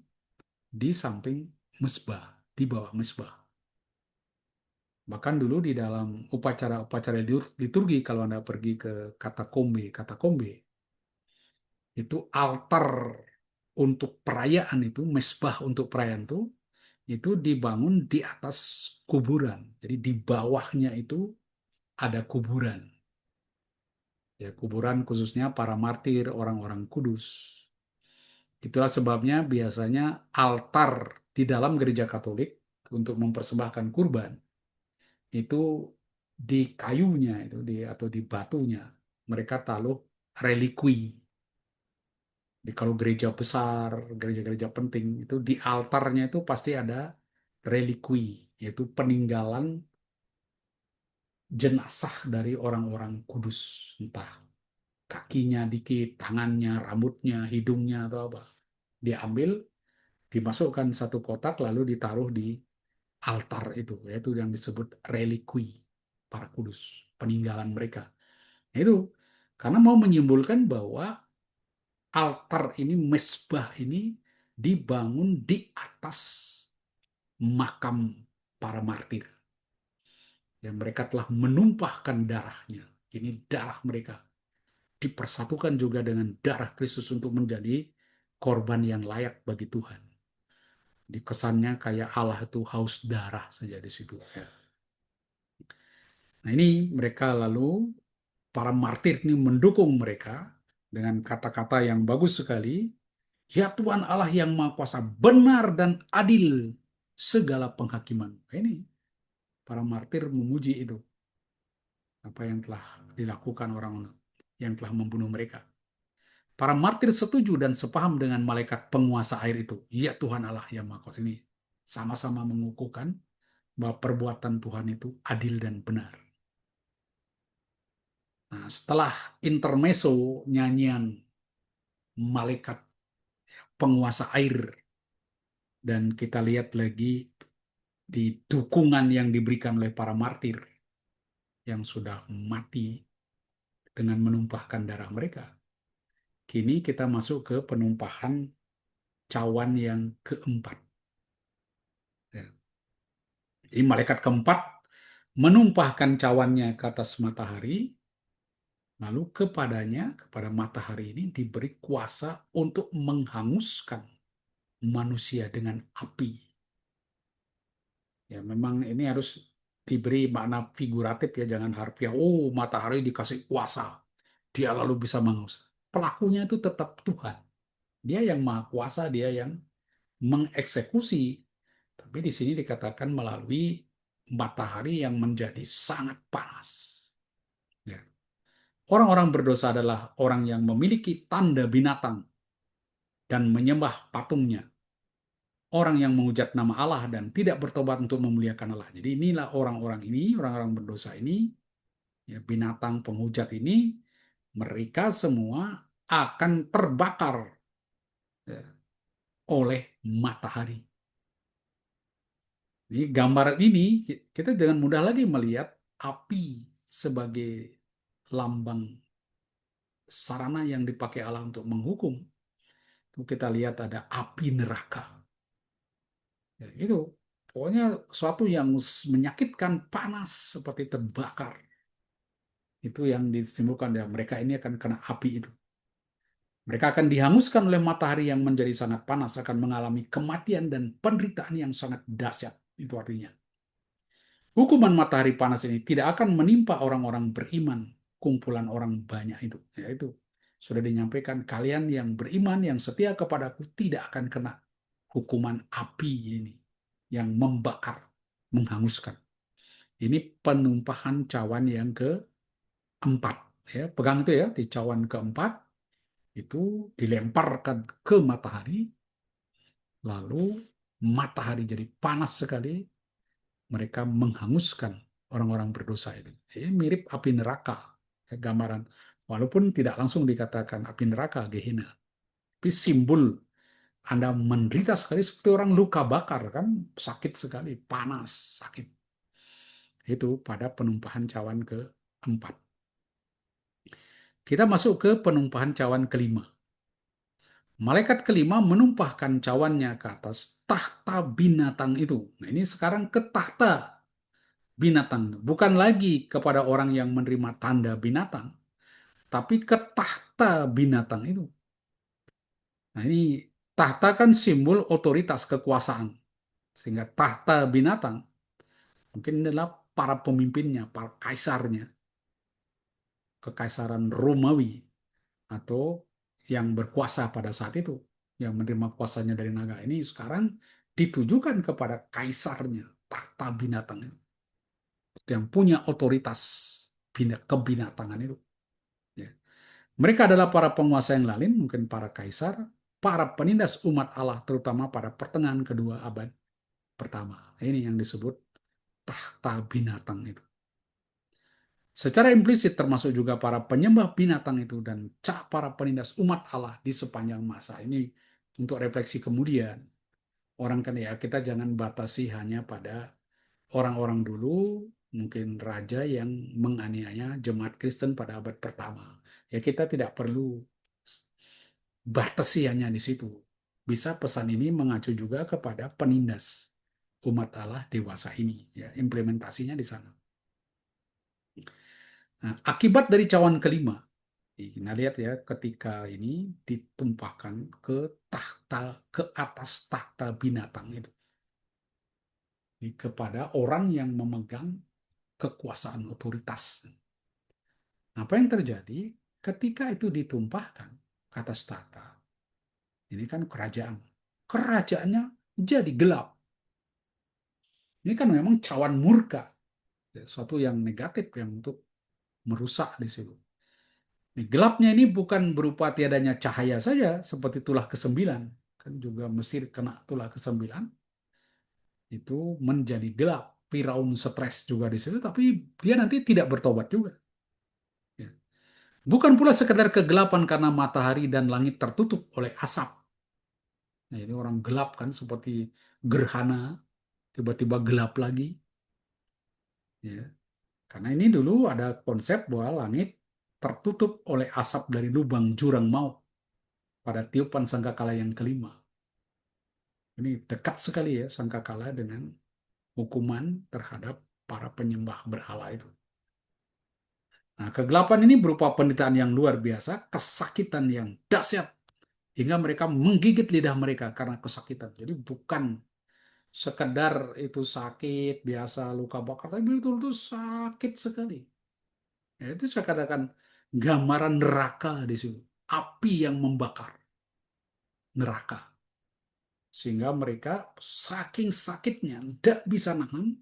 di samping mesbah, di bawah mesbah. Bahkan dulu di dalam upacara-upacara liturgi, kalau Anda pergi ke katakombe itu altar untuk perayaan itu, mesbah untuk perayaan itu dibangun di atas kuburan. Jadi di bawahnya itu ada kuburan. Ya, kuburan khususnya para martir, orang-orang kudus. Itulah sebabnya biasanya altar di dalam gereja Katolik untuk mempersembahkan kurban itu di kayunya itu atau di batunya mereka taruh relikwi. Di kalau gereja besar, gereja-gereja penting itu di altarnya itu pasti ada relikwi, yaitu peninggalan jenazah dari orang-orang kudus, entah kakinya dikit, tangannya, rambutnya, hidungnya atau apa. Diambil dimasukkan satu kotak lalu ditaruh di altar itu, yaitu yang disebut relikwi para kudus, peninggalan mereka. Nah, itu karena mau menyimbolkan bahwa altar ini, mesbah ini dibangun di atas makam para martir. Yang mereka telah menumpahkan darahnya. Ini darah mereka dipersatukan juga dengan darah Kristus untuk menjadi korban yang layak bagi Tuhan. Di kesannya kayak Allah itu haus darah saja di situ. Ya. Nah, ini mereka lalu para martir ini mendukung mereka dengan kata-kata yang bagus sekali. Ya Tuhan Allah yang Maha Kuasa, benar dan adil segala penghakiman. Nah, ini para martir memuji itu, apa yang telah dilakukan orang yang telah membunuh mereka. Para martir setuju dan sepaham dengan malaikat penguasa air itu. Ya Tuhan Allah yang Maha Kuasa, ini sama-sama mengukuhkan bahwa perbuatan Tuhan itu adil dan benar. Nah, setelah intermezzo nyanyian malaikat penguasa air, dan kita lihat lagi di dukungan yang diberikan oleh para martir yang sudah mati dengan menumpahkan darah mereka. Kini kita masuk ke penumpahan cawan yang keempat. Ya. Jadi malaikat keempat menumpahkan cawannya ke atas matahari, lalu kepada matahari ini diberi kuasa untuk menghanguskan manusia dengan api. Ya, memang ini harus diberi makna figuratif ya, jangan harfiah. Oh, matahari dikasih kuasa, dia lalu bisa menghanguskan. Pelakunya itu tetap Tuhan. Dia yang maha kuasa, dia yang mengeksekusi. Tapi di sini dikatakan melalui matahari yang menjadi sangat panas. Ya. Orang-orang berdosa adalah orang yang memiliki tanda binatang dan menyembah patungnya. Orang yang menghujat nama Allah dan tidak bertobat untuk memuliakan Allah. Jadi inilah orang-orang ini, orang-orang berdosa ini, ya, binatang penghujat ini, mereka semua akan terbakar, ya, oleh matahari. Jadi gambaran ini kita dengan mudah lagi melihat api sebagai lambang sarana yang dipakai Allah untuk menghukum. Kita lihat ada api neraka. Ya, itu pokoknya suatu yang menyakitkan, panas seperti terbakar. Itu yang disimbolkan ya, mereka ini akan kena api itu. Mereka akan dihanguskan oleh matahari yang menjadi sangat panas, akan mengalami kematian dan penderitaan yang sangat dahsyat. Itu artinya. Hukuman matahari panas ini tidak akan menimpa orang-orang beriman, kumpulan orang banyak itu. Yaitu sudah dinyampaikan, kalian yang beriman, yang setia kepadaku tidak akan kena hukuman api ini yang membakar, menghanguskan. Ini penumpahan cawan yang keempat. Ya, pegang itu ya, di cawan keempat itu dilemparkan ke matahari, lalu matahari jadi panas sekali, mereka menghanguskan orang-orang berdosa itu. Ini mirip api neraka, ya, gambaran. Walaupun tidak langsung dikatakan api neraka, Gehenna, tapi simbol Anda menderita sekali seperti orang luka bakar, kan sakit sekali, panas, sakit. Itu pada penumpahan cawan keempat. Kita masuk ke penumpahan cawan kelima. Malaikat kelima menumpahkan cawannya ke atas tahta binatang itu. Nah, ini sekarang ke tahta binatang. Bukan lagi kepada orang yang menerima tanda binatang, tapi ke tahta binatang itu. Nah, ini tahta kan simbol otoritas kekuasaan. Sehingga tahta binatang mungkin adalah para pemimpinnya, para kaisarnya, kekaisaran Romawi, atau yang berkuasa pada saat itu, yang menerima kuasanya dari naga ini sekarang ditujukan kepada kaisarnya, tahta binatang itu, yang punya otoritas kebinatangan itu. Ya. Mereka adalah para penguasa yang lain, mungkin para kaisar, para penindas umat Allah, terutama pada pertengahan kedua abad pertama. Ini yang disebut tahta binatang itu. Secara implisit termasuk juga para penyembah binatang itu dan para penindas umat Allah di sepanjang masa ini untuk refleksi kemudian. orang kan ya kita jangan batasi hanya pada orang-orang dulu, mungkin raja yang menganiaya jemaat Kristen pada abad pertama. Ya kita tidak perlu batasi hanya di situ. Bisa pesan ini mengacu juga kepada penindas umat Allah dewasa ini. Ya, implementasinya di sana. Nah, akibat dari cawan kelima, kita lihat ya ketika ini ditumpahkan ke tahta, ke atas tahta binatang itu. Kepada orang yang memegang kekuasaan otoritas. Apa yang terjadi ketika itu ditumpahkan ke atas tahta? Ini kan kerajaan. Kerajaannya jadi gelap. Ini kan memang cawan murka, suatu yang negatif yang untuk merusak di situ. Gelapnya ini bukan berupa tiadanya cahaya saja, seperti tulah kesembilan. Kan juga Mesir kena tulah kesembilan, itu menjadi gelap. Firaun stres juga di situ, tapi dia nanti tidak bertobat juga. Ya. Bukan pula sekedar kegelapan karena matahari dan langit tertutup oleh asap. Nah, ini orang gelap kan seperti gerhana, tiba-tiba gelap lagi. Ya. Karena ini dulu ada konsep bahwa langit tertutup oleh asap dari lubang jurang maut pada tiupan sangkakala yang kelima. Ini dekat sekali ya sangkakala dengan hukuman terhadap para penyembah berhala itu. Nah, kegelapan ini berupa penderitaan yang luar biasa, kesakitan yang dahsyat, hingga mereka menggigit lidah mereka karena kesakitan. Jadi bukan sekedar itu sakit, biasa luka bakar, tapi betul-betul sakit sekali. Ya, itu saya katakan gambaran neraka di situ. Api yang membakar neraka. Sehingga mereka saking sakitnya, tidak bisa nahan.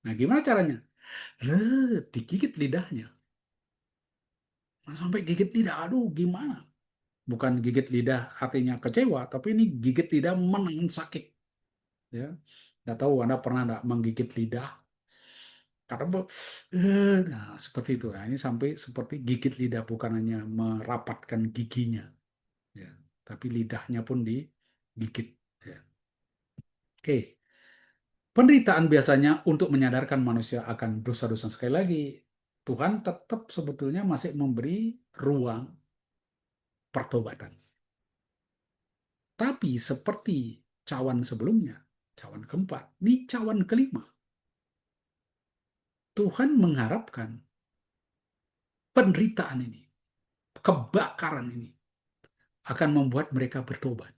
Nah, gimana caranya? Digigit lidahnya. Nah, sampai gigit lidah, aduh gimana? Bukan gigit lidah artinya kecewa, tapi ini gigit lidah menahan sakit. Ya, nggak tahu Anda pernah nggak menggigit lidah? Karena nah, seperti itu. Nah, ini sampai seperti gigit lidah, bukan hanya merapatkan giginya, ya, tapi lidahnya pun digigit. Ya. Oke, penderitaan biasanya untuk menyadarkan manusia akan dosa-dosa. Sekali lagi, Tuhan tetap sebetulnya masih memberi ruang pertobatan. Tapi seperti cawan sebelumnya, cawan keempat, di cawan kelima, Tuhan mengharapkan penderitaan ini, kebakaran ini, akan membuat mereka bertobat.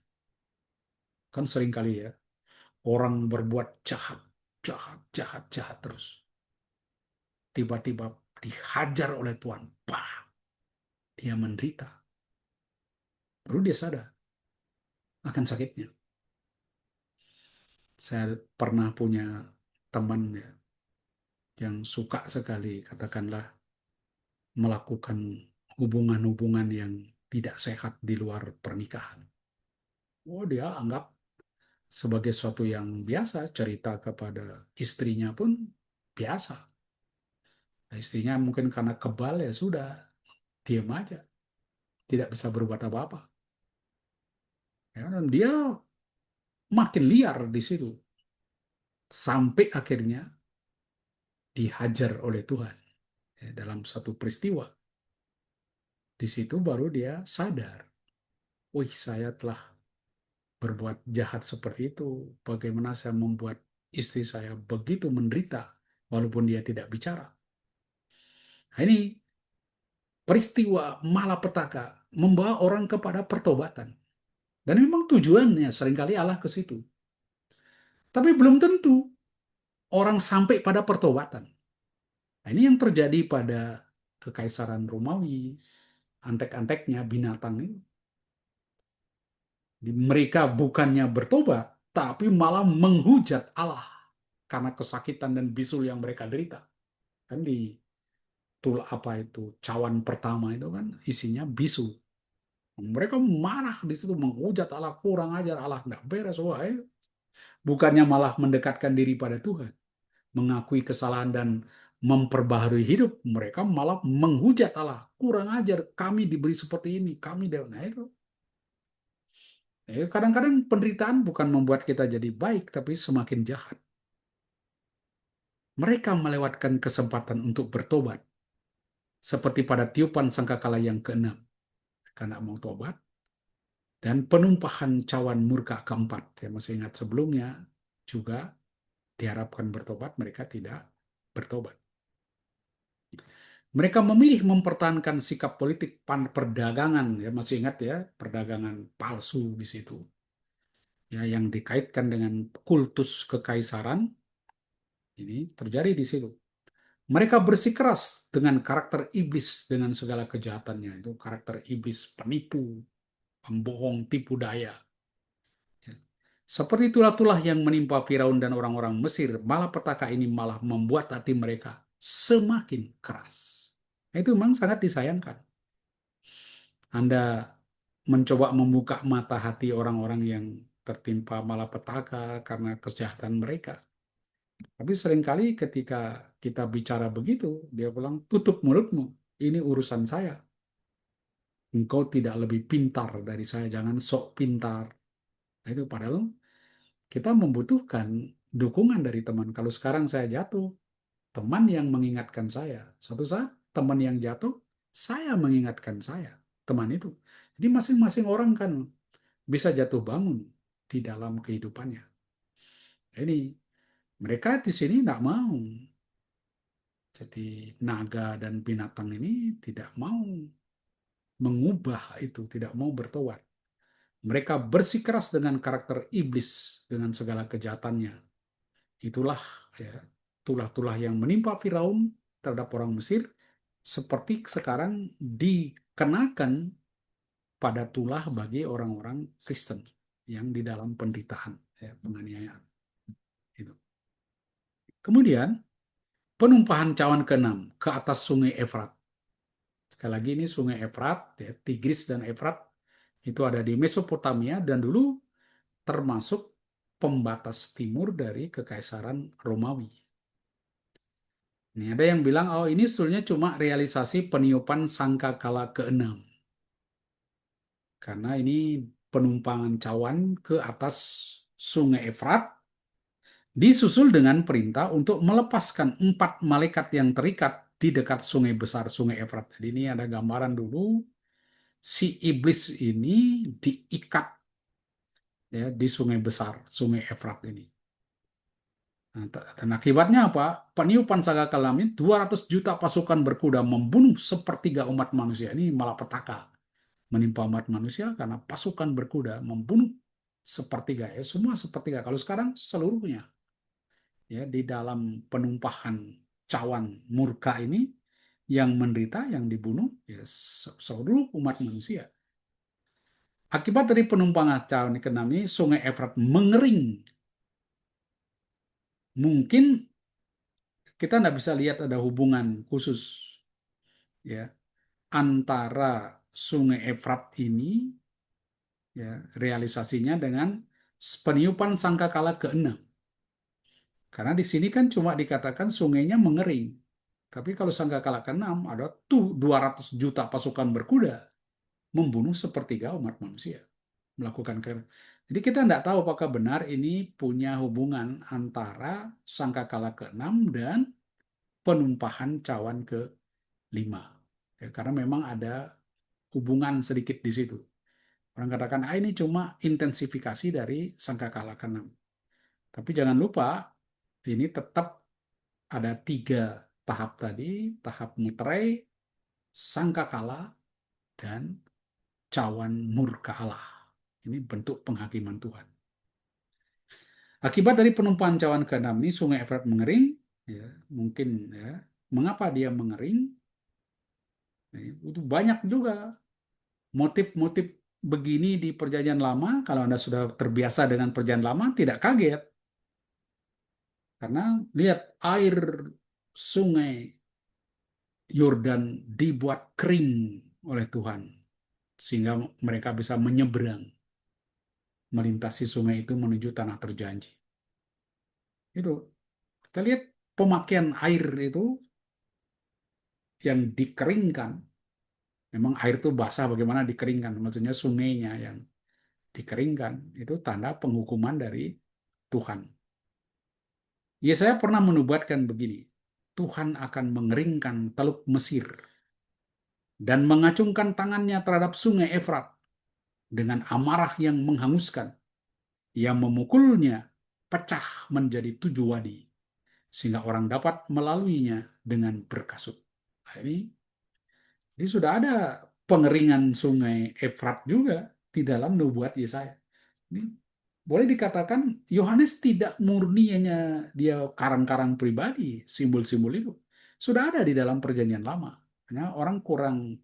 Kan sering kali ya, orang berbuat jahat, jahat, jahat, jahat terus. Tiba-tiba dihajar oleh Tuhan, bah, dia menderita. Baru dia sadar akan sakitnya. Saya pernah punya teman ya, yang suka sekali, katakanlah, melakukan hubungan-hubungan yang tidak sehat di luar pernikahan. Oh, dia anggap sebagai sesuatu yang biasa, cerita kepada istrinya pun biasa. Nah, istrinya mungkin karena kebal ya sudah, diam aja, tidak bisa berbuat apa-apa. Ya, dan dia makin liar di situ, sampai akhirnya dihajar oleh Tuhan ya, dalam satu peristiwa. Di situ baru dia sadar, wih saya telah berbuat jahat seperti itu. Bagaimana saya membuat istri saya begitu menderita, walaupun dia tidak bicara. Nah, ini peristiwa malapetaka membawa orang kepada pertobatan. Dan memang tujuannya seringkali Allah ke situ. Tapi belum tentu orang sampai pada pertobatan. Nah, ini yang terjadi pada Kekaisaran Romawi, antek-anteknya binatang ini. Mereka bukannya bertobat, tapi malah menghujat Allah karena kesakitan dan bisul yang mereka derita. Kan di apa itu cawan pertama itu kan isinya bisu. Mereka marah di situ menghujat Allah, kurang ajar, Allah nggak beres. Wah, bukannya malah mendekatkan diri pada Tuhan, mengakui kesalahan dan memperbaharui hidup, mereka malah menghujat Allah, kurang ajar, kami diberi seperti ini, kami nah itu Kadang-kadang penderitaan bukan membuat kita jadi baik, tapi semakin jahat. Mereka melewatkan kesempatan untuk bertobat, seperti pada tiupan sangkakala yang keenam, karena mau tobat, dan penumpahan cawan murka keempat. Ya, masih ingat sebelumnya juga diharapkan bertobat, mereka tidak bertobat. Mereka memilih mempertahankan sikap politik perdagangan, ya masih ingat ya, perdagangan palsu di situ, ya yang dikaitkan dengan kultus kekaisaran ini terjadi di situ. Mereka bersikeras dengan karakter iblis dengan segala kejahatannya, itu karakter iblis penipu, pembohong, tipu daya. Ya. Seperti itulah yang menimpa Firaun dan orang-orang Mesir, malapetaka ini malah membuat hati mereka semakin keras. Nah, itu memang sangat disayangkan. Anda mencoba membuka mata hati orang-orang yang tertimpa malapetaka karena kejahatan mereka. Tapi seringkali ketika kita bicara begitu, dia bilang, tutup mulutmu, ini urusan saya. Engkau tidak lebih pintar dari saya, jangan sok pintar. Nah, itu padahal kita membutuhkan dukungan dari teman. Kalau sekarang saya jatuh, teman yang mengingatkan saya. Suatu saat teman yang jatuh, saya mengingatkan saya, teman itu. Jadi masing-masing orang kan bisa jatuh bangun di dalam kehidupannya. Ini mereka di sini tidak mau. Jadi naga dan binatang ini tidak mau mengubah itu, tidak mau bertobat. Mereka bersikeras dengan karakter iblis dengan segala kejahatannya. Itulah ya, tulah-tulah yang menimpa Firaun terhadap orang Mesir seperti sekarang dikenakan pada tulah bagi orang-orang Kristen yang di dalam penderitaan, ya, penganiayaan. Itu. Kemudian penumpahan cawan keenam ke atas sungai Efrat. Sekali lagi ini sungai Efrat, ya, Tigris dan Efrat itu ada di Mesopotamia dan dulu termasuk pembatas timur dari Kekaisaran Romawi. Ini ada yang bilang, oh ini sebetulnya cuma realisasi peniupan sangkakala keenam. Karena ini penumpangan cawan ke atas sungai Efrat disusul dengan perintah untuk melepaskan 4 malaikat yang terikat di dekat sungai besar, sungai Efrat. Jadi ini ada gambaran dulu, si iblis ini diikat ya di sungai besar, sungai Efrat ini. Nah, dan akibatnya apa? Peniupan sangkakala ini 200 juta pasukan berkuda membunuh sepertiga umat manusia. Ini malapetaka menimpa umat manusia karena pasukan berkuda membunuh sepertiga, ya semua sepertiga. Kalau sekarang seluruhnya ya di dalam penumpahan cawan murka ini yang menderita, yang dibunuh ya seluruh umat manusia. Akibat dari penumpangan cawan keenam ini, Sungai Efrat mengering. Mungkin kita tidak bisa lihat ada hubungan khusus ya antara Sungai Efrat ini ya realisasinya dengan peniupan sangkakala keenam. Karena di sini kan cuma dikatakan sungainya mengering. Tapi kalau sangkakala keenam ada tuh 200 juta pasukan berkuda membunuh sepertiga umat manusia. Melakukan Jadi kita tidak tahu apakah benar ini punya hubungan antara sangkakala keenam dan penumpahan cawan ke-5. Ya, karena memang ada hubungan sedikit di situ. Orang katakan, ah ini cuma intensifikasi dari sangkakala keenam. Tapi jangan lupa, ini tetap ada 3 tahap tadi, tahap muterai, sangkakala, dan cawan murka Allah. Ini bentuk penghakiman Tuhan. Akibat dari penumpahan cawan ke-6 ini, Sungai Efrat mengering. Ya, mungkin ya, mengapa dia mengering? Nah, itu banyak juga motif-motif begini di Perjanjian Lama. Kalau Anda sudah terbiasa dengan Perjanjian Lama, tidak kaget. Karena lihat air sungai Yordan dibuat kering oleh Tuhan. Sehingga mereka bisa menyeberang, melintasi sungai itu menuju tanah terjanji. Itu. Kita lihat pemakaian air itu yang dikeringkan. Memang air itu basah bagaimana dikeringkan. Maksudnya sungainya yang dikeringkan. Itu tanda penghukuman dari Tuhan. Yesaya pernah menubuatkan begini, Tuhan akan mengeringkan Teluk Mesir dan mengacungkan tangannya terhadap sungai Efrat dengan amarah yang menghanguskan, yang memukulnya pecah menjadi 7 wadi, sehingga orang dapat melaluinya dengan berkasut. Nah, ini sudah ada pengeringan sungai Efrat juga di dalam nubuat Yesaya. Ini boleh dikatakan Yohanes tidak murni hanya dia karang-karang pribadi, simbol-simbol itu. Sudah ada di dalam perjanjian lama. Hanya orang kurang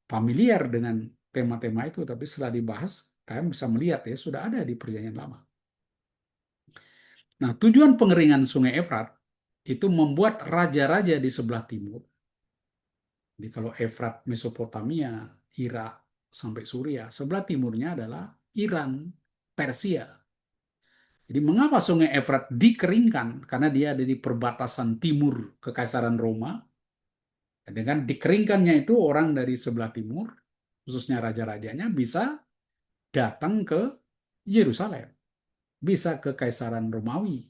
familiar dengan tema-tema itu, tapi setelah dibahas, kalian bisa melihat ya, sudah ada di perjanjian lama. Nah, tujuan pengeringan sungai Efrat itu membuat raja-raja di sebelah timur. Jadi kalau Efrat Mesopotamia, Irak sampai Suria, sebelah timurnya adalah Iran, Persia. Jadi mengapa sungai Efrat dikeringkan? Karena dia ada di perbatasan timur Kekaisaran Roma. Dengan dikeringkannya itu orang dari sebelah timur, khususnya raja-rajanya, bisa datang ke Yerusalem, bisa ke Kaisaran Romawi.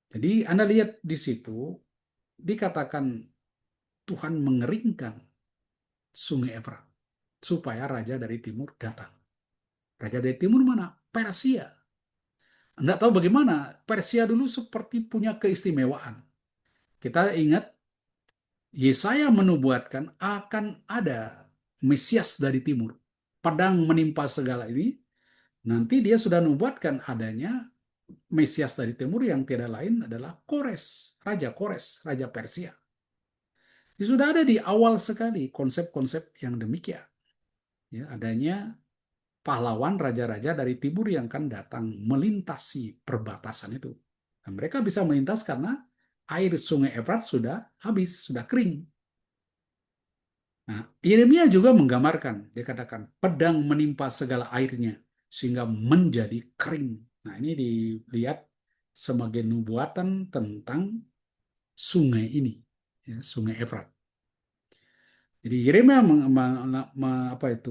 Jadi Anda lihat di situ, dikatakan Tuhan mengeringkan sungai Efrat supaya raja dari timur datang. Raja dari timur mana? Persia. Anda tahu bagaimana? Persia dulu seperti punya keistimewaan. Kita ingat Yesaya menubuatkan akan ada Mesias dari timur. Pedang menimpa segala ini. Nanti dia sudah nubuatkan adanya Mesias dari timur yang tidak lain adalah Kores, Raja Persia. Ini sudah ada di awal sekali konsep-konsep yang demikian. Ya, adanya pahlawan raja-raja dari timur yang akan datang melintasi perbatasan itu. Dan mereka bisa melintas karena air sungai Efrat sudah habis, sudah kering. Nah, Yeremia juga menggambarkan, dia katakan, pedang menimpa segala airnya, sehingga menjadi kering. Nah, ini dilihat sebagai nubuatan tentang sungai ini, ya, sungai Efrat. Jadi Yeremia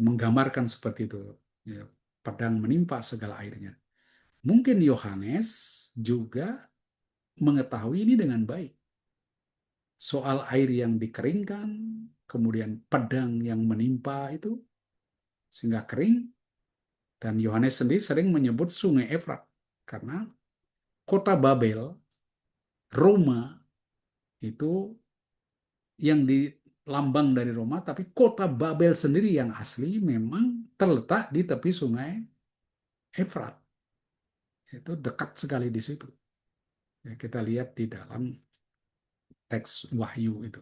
menggambarkan seperti itu, ya, pedang menimpa segala airnya. Mungkin Yohanes juga mengetahui ini dengan baik. Soal air yang dikeringkan, kemudian pedang yang menimpa itu, sehingga kering. Dan Yohanes sendiri sering menyebut sungai Efrat. Karena kota Babel, Roma, itu yang di lambang dari Roma, tapi kota Babel sendiri yang asli memang terletak di tepi sungai Efrat. Itu dekat sekali di situ. Ya, kita lihat di dalam teks Wahyu itu.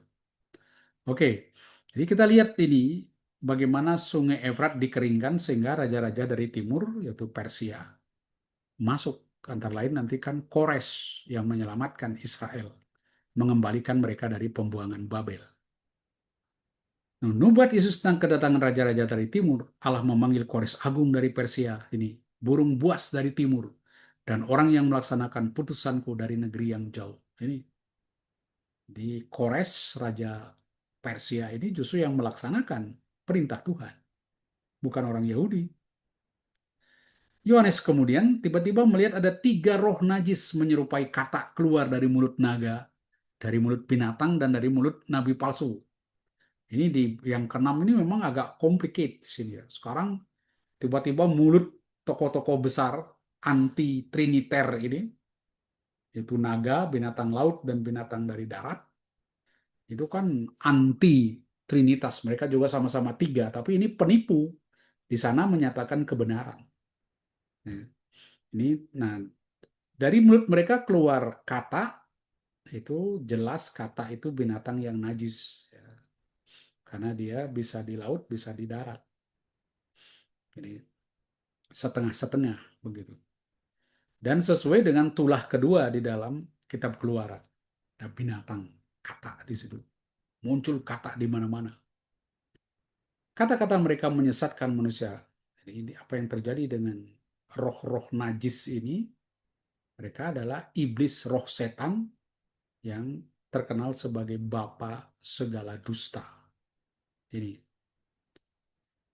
Oke, jadi kita lihat ini bagaimana sungai Efrat dikeringkan sehingga raja-raja dari timur, yaitu Persia, masuk. Antara lain nanti kan Kores yang menyelamatkan Israel, mengembalikan mereka dari pembuangan Babel. Nah, nubuat Yesus tentang kedatangan raja-raja dari timur, Allah memanggil Kores agung dari Persia, ini burung buas dari timur, dan orang yang melaksanakan putusanku dari negeri yang jauh. Ini di Kores, raja Persia ini justru yang melaksanakan perintah Tuhan, bukan orang Yahudi. Yohanes kemudian tiba-tiba melihat ada 3 roh najis menyerupai kata keluar dari mulut naga, dari mulut binatang, dan dari mulut nabi palsu. Ini di yang keenam ini memang agak complicated di sini ya. Sekarang tiba-tiba mulut tokoh-tokoh besar anti triniter ini, yaitu naga, binatang laut, dan binatang dari darat, itu kan anti trinitas. Mereka juga sama-sama 3, tapi ini penipu. Di sana menyatakan kebenaran. Nah, ini, nah, dari mulut mereka keluar kata, itu jelas kata itu binatang yang najis. Ya. Karena dia bisa di laut, bisa di darat. Jadi setengah-setengah begitu. Dan sesuai dengan tulah kedua di dalam kitab Keluaran. Ada binatang, kata di situ. Muncul kata di mana-mana. Kata-kata mereka menyesatkan manusia. Jadi ini apa yang terjadi dengan roh-roh najis ini? Mereka adalah iblis, roh setan yang terkenal sebagai bapa segala dusta. Ini.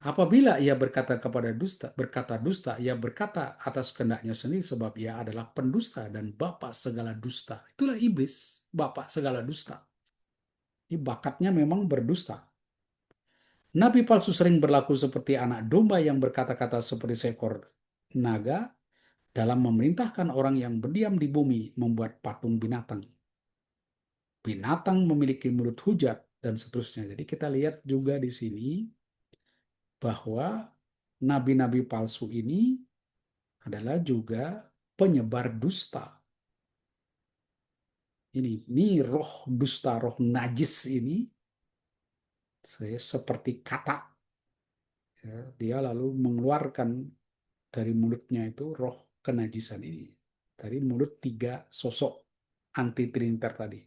Apabila ia berkata kepada dusta, berkata dusta, ia berkata atas kehendaknya sendiri sebab ia adalah pendusta dan bapa segala dusta. Itulah iblis, bapa segala dusta. Ini bakatnya memang berdusta. Nabi palsu sering berlaku seperti anak domba yang berkata-kata seperti seekor naga dalam memerintahkan orang yang berdiam di bumi membuat patung binatang. Binatang memiliki mulut hujat dan seterusnya. Jadi kita lihat juga di sini bahwa nabi-nabi palsu ini adalah juga penyebar dusta. Ini roh dusta, roh najis ini seperti kata. Ya, dia lalu mengeluarkan dari mulutnya itu roh kenajisan ini. Dari mulut tiga sosok anti triniter tadi.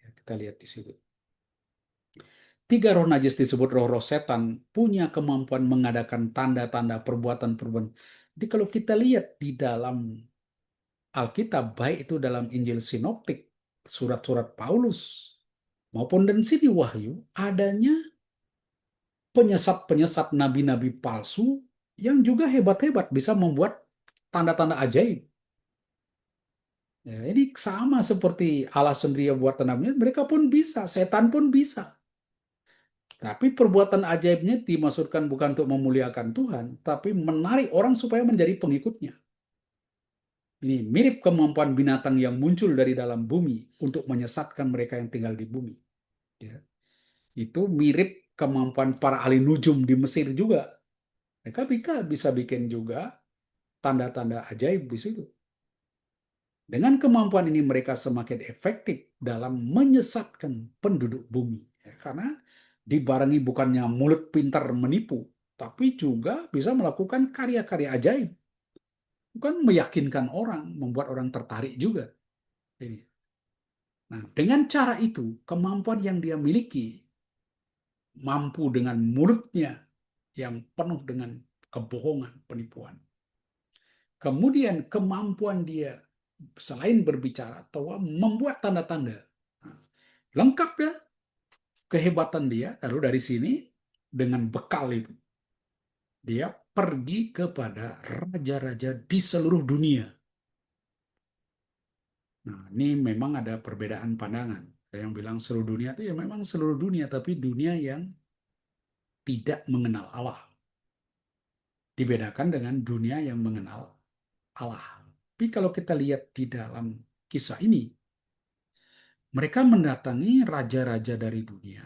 Ya, kita lihat di situ. Tiga roh najis disebut roh-roh setan punya kemampuan mengadakan tanda-tanda perbuatan-perbuatan. Jadi kalau kita lihat di dalam Alkitab, baik itu dalam Injil Sinoptik, surat-surat Paulus, maupun dan sini Wahyu, adanya penyesat-penyesat nabi-nabi palsu yang juga hebat-hebat bisa membuat tanda-tanda ajaib. Ya, ini sama seperti Allah sendiri yang buat tandanya, mereka pun bisa, setan pun bisa. Tapi perbuatan ajaibnya dimaksudkan bukan untuk memuliakan Tuhan, tapi menarik orang supaya menjadi pengikutnya. Ini mirip kemampuan binatang yang muncul dari dalam bumi untuk menyesatkan mereka yang tinggal di bumi. Ya. Itu mirip kemampuan para ahli nujum di Mesir juga. Mereka bisa bikin juga tanda-tanda ajaib di situ. Dengan kemampuan ini mereka semakin efektif dalam menyesatkan penduduk bumi. Ya, karena dibarengi bukannya mulut pintar menipu, tapi juga bisa melakukan karya-karya ajaib. Bukan meyakinkan orang, membuat orang tertarik juga. Jadi, nah, dengan cara itu, kemampuan yang dia miliki, mampu dengan mulutnya yang penuh dengan kebohongan, penipuan. Kemudian kemampuan dia selain berbicara atau membuat tanda-tanda. Nah, lengkap ya kehebatan dia. Lalu dari sini dengan bekal itu dia pergi kepada raja-raja di seluruh dunia. Nah, ini memang ada perbedaan pandangan. Ada yang bilang seluruh dunia itu ya memang seluruh dunia, tapi dunia yang tidak mengenal Allah. Dibedakan dengan dunia yang mengenal Allah. Tapi kalau kita lihat di dalam kisah ini, mereka mendatangi raja-raja dari dunia,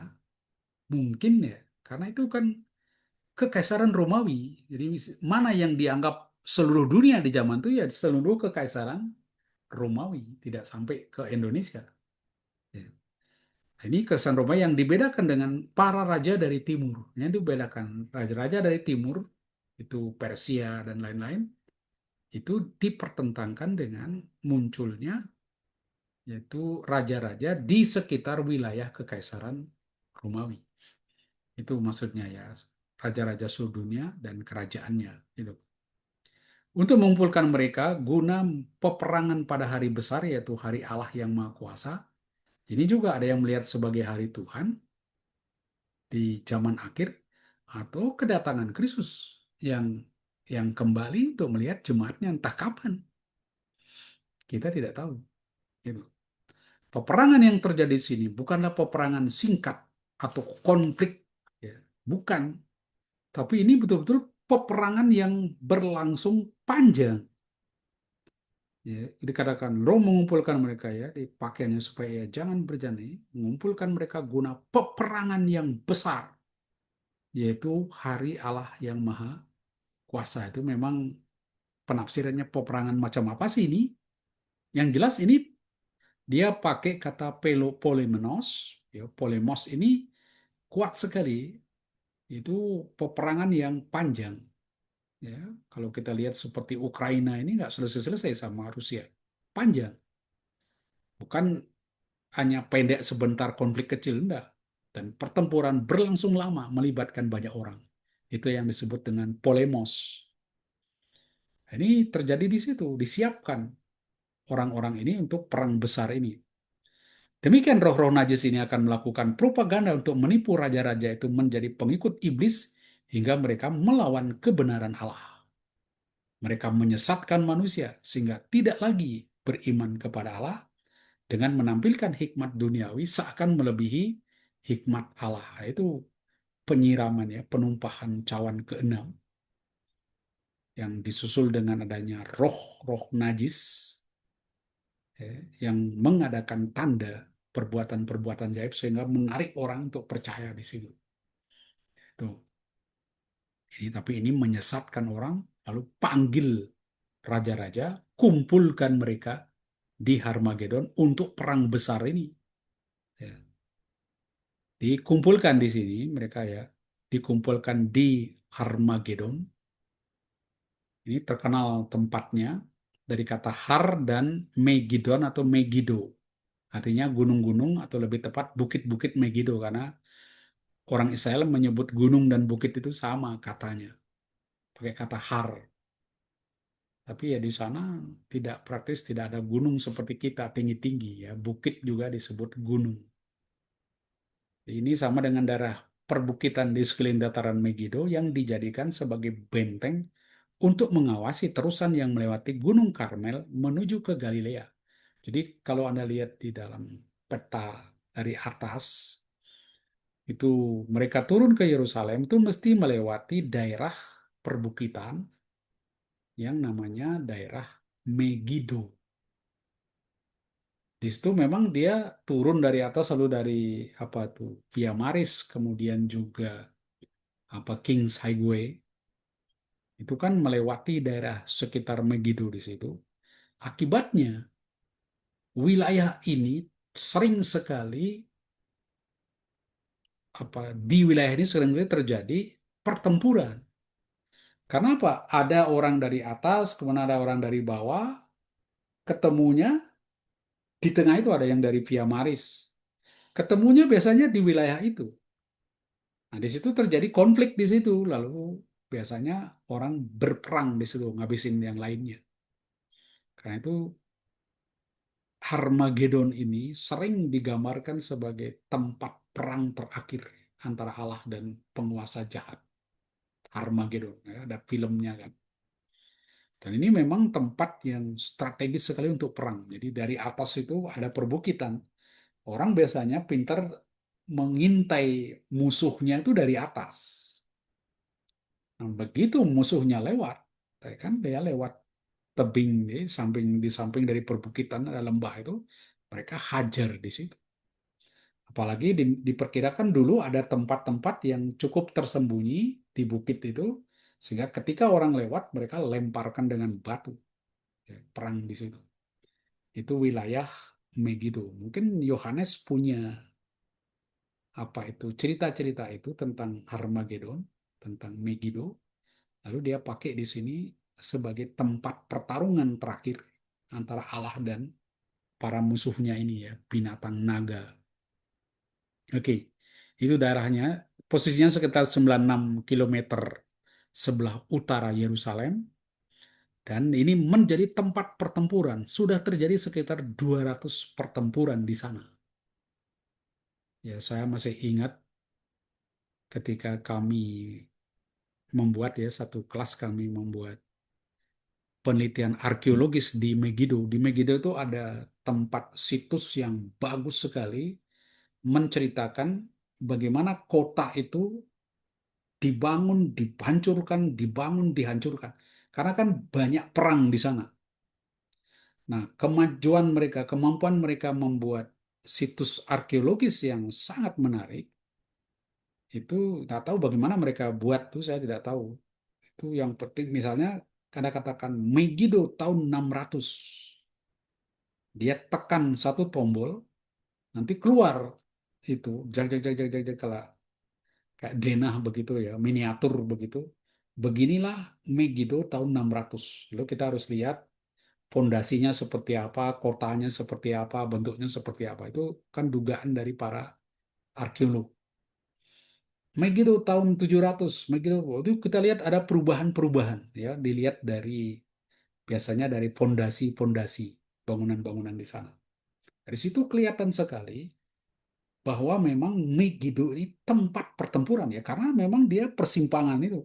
mungkin ya, karena itu kan kekaisaran Romawi. Jadi mana yang dianggap seluruh dunia di zaman itu ya seluruh kekaisaran Romawi, tidak sampai ke Indonesia. Ya. Ini kekaisaran Romawi yang dibedakan dengan para raja dari timur. Ini dibedakan raja-raja dari timur itu Persia dan lain-lain itu dipertentangkan dengan munculnya yaitu raja-raja di sekitar wilayah kekaisaran Romawi. Itu maksudnya ya, raja-raja seluruh dunia dan kerajaannya itu. Untuk mengumpulkan mereka guna peperangan pada hari besar yaitu hari Allah yang Maha Kuasa. Ini juga ada yang melihat sebagai hari Tuhan di zaman akhir atau kedatangan Kristus yang kembali untuk melihat jemaatnya entah kapan. Kita tidak tahu. Gitu. Peperangan yang terjadi di sini bukanlah peperangan singkat atau konflik, ya. Bukan. Tapi ini betul-betul peperangan yang berlangsung panjang. Ya, dikatakan Roh mengumpulkan mereka ya di pakaiannya supaya ya, jangan berjani, mengumpulkan mereka guna peperangan yang besar, yaitu hari Allah yang Maha Kuasa. Itu memang penafsirannya peperangan macam apa sih ini? Yang jelas ini dia pakai kata polemenos, ya, polemos ini kuat sekali. Itu peperangan yang panjang. Ya, kalau kita lihat seperti Ukraina ini nggak selesai-selesai sama Rusia. Panjang. Bukan hanya pendek sebentar konflik kecil, enggak. Dan pertempuran berlangsung lama melibatkan banyak orang. Itu yang disebut dengan polemos. Ini terjadi di situ, disiapkan orang-orang ini untuk perang besar ini. Demikian roh-roh najis ini akan melakukan propaganda untuk menipu raja-raja itu menjadi pengikut iblis hingga mereka melawan kebenaran Allah. Mereka menyesatkan manusia sehingga tidak lagi beriman kepada Allah dengan menampilkan hikmat duniawi seakan melebihi hikmat Allah. Itu penyiraman ya, penumpahan cawan keenam yang disusul dengan adanya roh-roh najis ya, yang mengadakan tanda perbuatan-perbuatan jaib sehingga menarik orang untuk percaya di situ. Itu. Tapi ini menyesatkan orang, lalu panggil raja-raja, kumpulkan mereka di Harmagedon untuk perang besar ini. Ya. Dikumpulkan di sini mereka ya, dikumpulkan di Harmagedon. Ini terkenal tempatnya dari kata Har dan Megidon atau Megiddo. Artinya gunung-gunung atau lebih tepat bukit-bukit Megiddo karena orang Israel menyebut gunung dan bukit itu sama katanya, pakai kata Har. Tapi ya di sana tidak praktis, tidak ada gunung seperti kita tinggi-tinggi ya. Bukit juga disebut gunung. Ini sama dengan daerah perbukitan di sekeliling dataran Megiddo yang dijadikan sebagai benteng untuk mengawasi terusan yang melewati Gunung Karmel menuju ke Galilea. Jadi kalau Anda lihat di dalam peta dari atas, itu mereka turun ke Yerusalem itu mesti melewati daerah perbukitan yang namanya daerah Megiddo. Di situ memang dia turun dari atas lalu dari apa tuh Via Maris kemudian juga apa Kings Highway itu kan melewati daerah sekitar Megiddo di situ. Akibatnya wilayah ini sering sekali di wilayah ini sering sekali terjadi pertempuran. Karena apa? Ada orang dari atas, kemudian ada orang dari bawah, ketemunya di tengah itu ada yang dari Via Maris. Ketemunya biasanya di wilayah itu. Nah, di situ terjadi konflik di situ, lalu biasanya orang berperang di situ, ngabisin yang lainnya. Karena itu Harmagedon ini sering digambarkan sebagai tempat perang terakhir antara Allah dan penguasa jahat. Harmagedon, ya, ada filmnya kan. Dan ini memang tempat yang strategis sekali untuk perang. Jadi dari atas itu ada perbukitan. Orang biasanya pintar mengintai musuhnya itu dari atas. Nah, begitu musuhnya lewat, kan dia lewat tebing di samping dari perbukitan ada lembah itu, mereka hajar di situ. Apalagi diperkirakan dulu ada tempat-tempat yang cukup tersembunyi di bukit itu, sehingga ketika orang lewat mereka lemparkan dengan batu, ya, perang di situ. Itu wilayah Megiddo. Mungkin Yohanes punya apa itu cerita-cerita itu tentang Harmagedon, tentang Megiddo. Lalu dia pakai di sini sebagai tempat pertarungan terakhir antara Allah dan para musuhnya ini ya, binatang naga. Oke, itu daerahnya. Posisinya sekitar 96 kilometer sebelah utara Yerusalem. Dan ini menjadi tempat pertempuran. Sudah terjadi sekitar 200 pertempuran di sana. Ya, saya masih ingat ketika kami membuat ya, satu kelas kami membuat penelitian arkeologis di Megiddo. Di Megiddo itu ada tempat situs yang bagus sekali menceritakan bagaimana kota itu dibangun, dihancurkan, dibangun, dihancurkan. Karena kan banyak perang di sana. Nah, kemajuan mereka, kemampuan mereka membuat situs arkeologis yang sangat menarik, itu tidak tahu bagaimana mereka buat tuh, saya tidak tahu. Itu yang penting, misalnya, karena katakan Megiddo tahun 600. Dia tekan satu tombol, nanti keluar itu, jag, jag, jag, jag, jag, jag, kayak denah begitu ya, miniatur begitu. Beginilah Megiddo tahun 600. Lalu kita harus lihat fondasinya seperti apa, kotanya seperti apa, bentuknya seperti apa. Itu kan dugaan dari para arkeolog. Megiddo tahun 700, Megiddo itu kita lihat ada perubahan-perubahan ya, dilihat dari biasanya dari fondasi-fondasi bangunan-bangunan di sana. Dari situ kelihatan sekali bahwa memang Megiddo ini tempat pertempuran ya, karena memang dia persimpangan itu,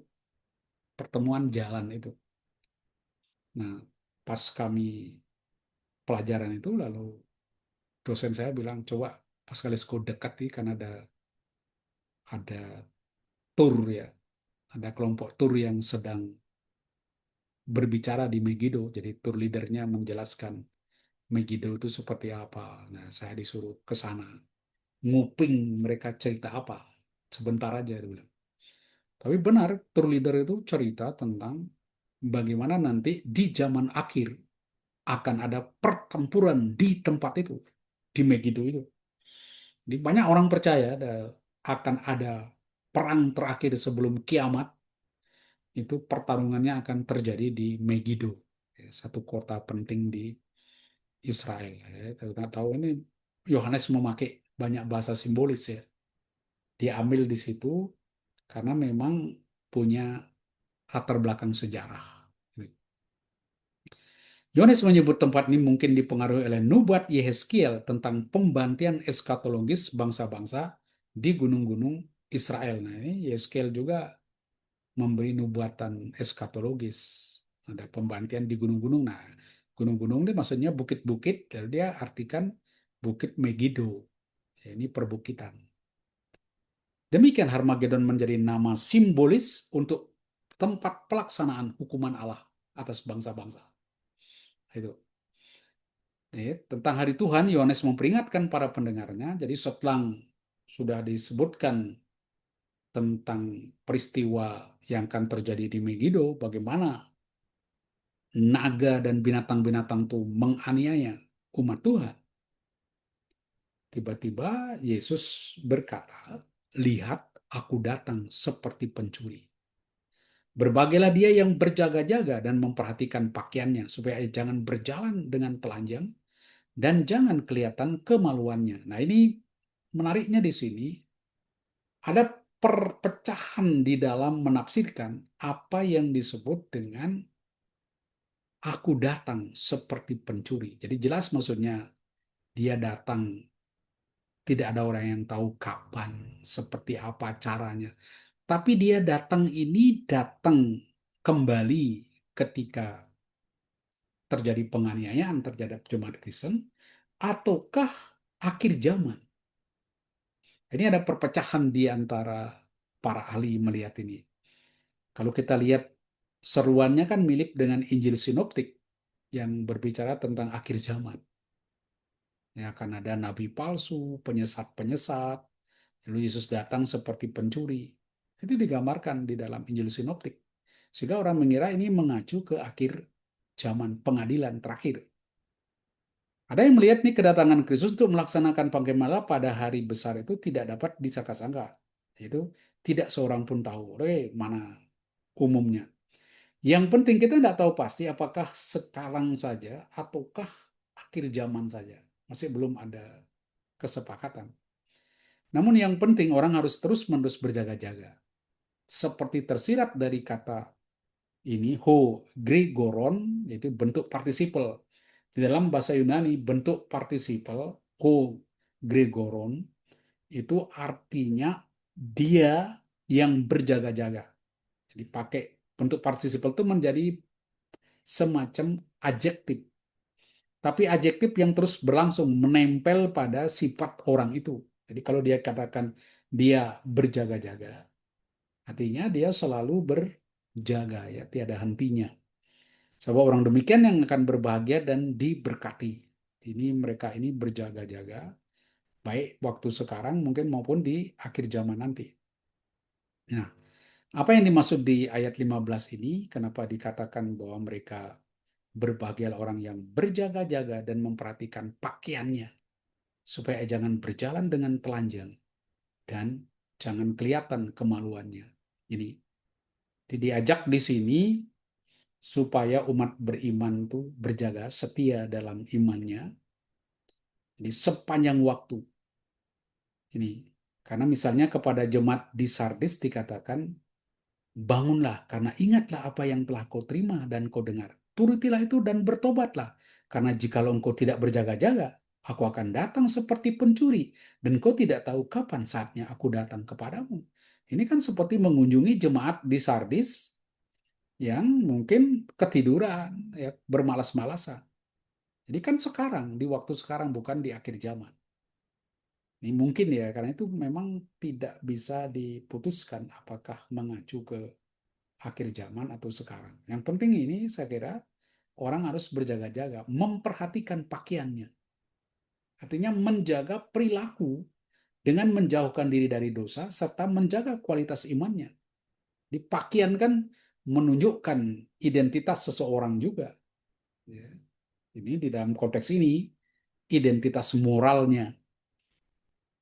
pertemuan jalan itu. Nah, pas kami pelajaran itu, lalu dosen saya bilang, coba pas kali sekolah dekat nih, kan ada tur ya, ada kelompok tur yang sedang berbicara di Megiddo. Jadi tur leadernya menjelaskan Megiddo itu seperti apa. Nah, saya disuruh ke sana, nguping mereka cerita apa. Sebentar aja, dia bilang. Tapi benar, tour leader itu cerita tentang bagaimana nanti di zaman akhir akan ada pertempuran di tempat itu, di Megiddo itu. Jadi banyak orang percaya akan ada perang terakhir sebelum kiamat, itu pertarungannya akan terjadi di Megiddo, ya, satu kota penting di Israel. Ya. Kita tahu ini Yohanes memakai banyak bahasa simbolis ya. Dia ambil di situ karena memang punya latar belakang sejarah. Yohanes menyebut tempat ini mungkin dipengaruhi oleh nubuat Yehezkiel tentang pembantian eskatologis bangsa-bangsa di gunung-gunung Israel. Nah, ini Yehezkiel juga memberi nubuatan eskatologis. Ada pembantian di gunung-gunung. Nah, gunung-gunung ini maksudnya bukit-bukit, lalu dia artikan Bukit Megiddo. Ya, ini perbukitan. Demikian Harmagedon menjadi nama simbolis untuk tempat pelaksanaan hukuman Allah atas bangsa-bangsa. Itu. Tentang hari Tuhan, Yohanes memperingatkan para pendengarnya. Jadi setelah sudah disebutkan tentang peristiwa yang akan terjadi di Megiddo, bagaimana naga dan binatang-binatang itu menganiaya umat Tuhan. Tiba-tiba Yesus berkata, "Lihat, aku datang seperti pencuri. Berbagailah dia yang berjaga-jaga dan memperhatikan pakaiannya, supaya jangan berjalan dengan telanjang dan jangan kelihatan kemaluannya." Nah, ini menariknya di sini, ada perpecahan di dalam menafsirkan apa yang disebut dengan aku datang seperti pencuri. Jadi jelas maksudnya dia datang, tidak ada orang yang tahu kapan, seperti apa caranya. Tapi dia datang ini datang kembali ketika terjadi penganiayaan terhadap jemaat Kristen, ataukah akhir zaman. Ini ada perpecahan di antara para ahli melihat ini. Kalau kita lihat seruannya kan mirip dengan Injil Sinoptik yang berbicara tentang akhir zaman. Ya, akan ada nabi palsu, penyesat-penyesat, lalu Yesus datang seperti pencuri. Itu digambarkan di dalam Injil Sinoptik. Sehingga orang mengira ini mengacu ke akhir zaman pengadilan terakhir. Ada yang melihat nih kedatangan Kristus untuk melaksanakan panggilan pada hari besar itu tidak dapat disangka-sangka. Itu tidak seorang pun tahu. Mana umumnya. Yang penting kita tidak tahu pasti apakah sekarang saja ataukah akhir zaman saja. Masih belum ada kesepakatan. Namun yang penting orang harus terus-menerus berjaga-jaga. Seperti tersirat dari kata ini, ho gregoron, yaitu bentuk partisipal. Di dalam bahasa Yunani, bentuk partisipal, ho gregoron, itu artinya dia yang berjaga-jaga. Jadi pakai bentuk partisipal itu menjadi semacam adjektif. Tapi adjektif yang terus berlangsung menempel pada sifat orang itu. Jadi kalau dia katakan dia berjaga-jaga, artinya dia selalu berjaga ya, tiada hentinya. Sebab orang demikian yang akan berbahagia dan diberkati. Ini mereka ini berjaga-jaga, baik waktu sekarang mungkin maupun di akhir zaman nanti. Nah, apa yang dimaksud di ayat 15 ini? Kenapa dikatakan bahwa mereka berbahagialah orang yang berjaga-jaga dan memperhatikan pakaiannya, supaya jangan berjalan dengan telanjang dan jangan kelihatan kemaluannya. Ini diajak di sini supaya umat beriman itu berjaga setia dalam imannya di sepanjang waktu. Ini karena misalnya kepada jemaat di Sardis dikatakan, bangunlah karena ingatlah apa yang telah kau terima dan kau dengar. Turutilah itu dan bertobatlah. Karena jikalau engkau tidak berjaga-jaga, Aku akan datang seperti pencuri, dan kau tidak tahu kapan saatnya aku datang kepadamu. Ini kan seperti mengunjungi jemaat di Sardis yang mungkin ketiduran, ya, bermalas-malasan. Jadi kan sekarang, di waktu sekarang, bukan di akhir zaman. Ini mungkin ya, karena itu memang tidak bisa diputuskan apakah mengacu ke akhir zaman atau sekarang. Yang penting ini saya kira orang harus berjaga-jaga, memperhatikan pakaiannya. Artinya menjaga perilaku dengan menjauhkan diri dari dosa serta menjaga kualitas imannya. Di pakaian kan menunjukkan identitas seseorang juga. Ya. Ini di dalam konteks ini identitas moralnya.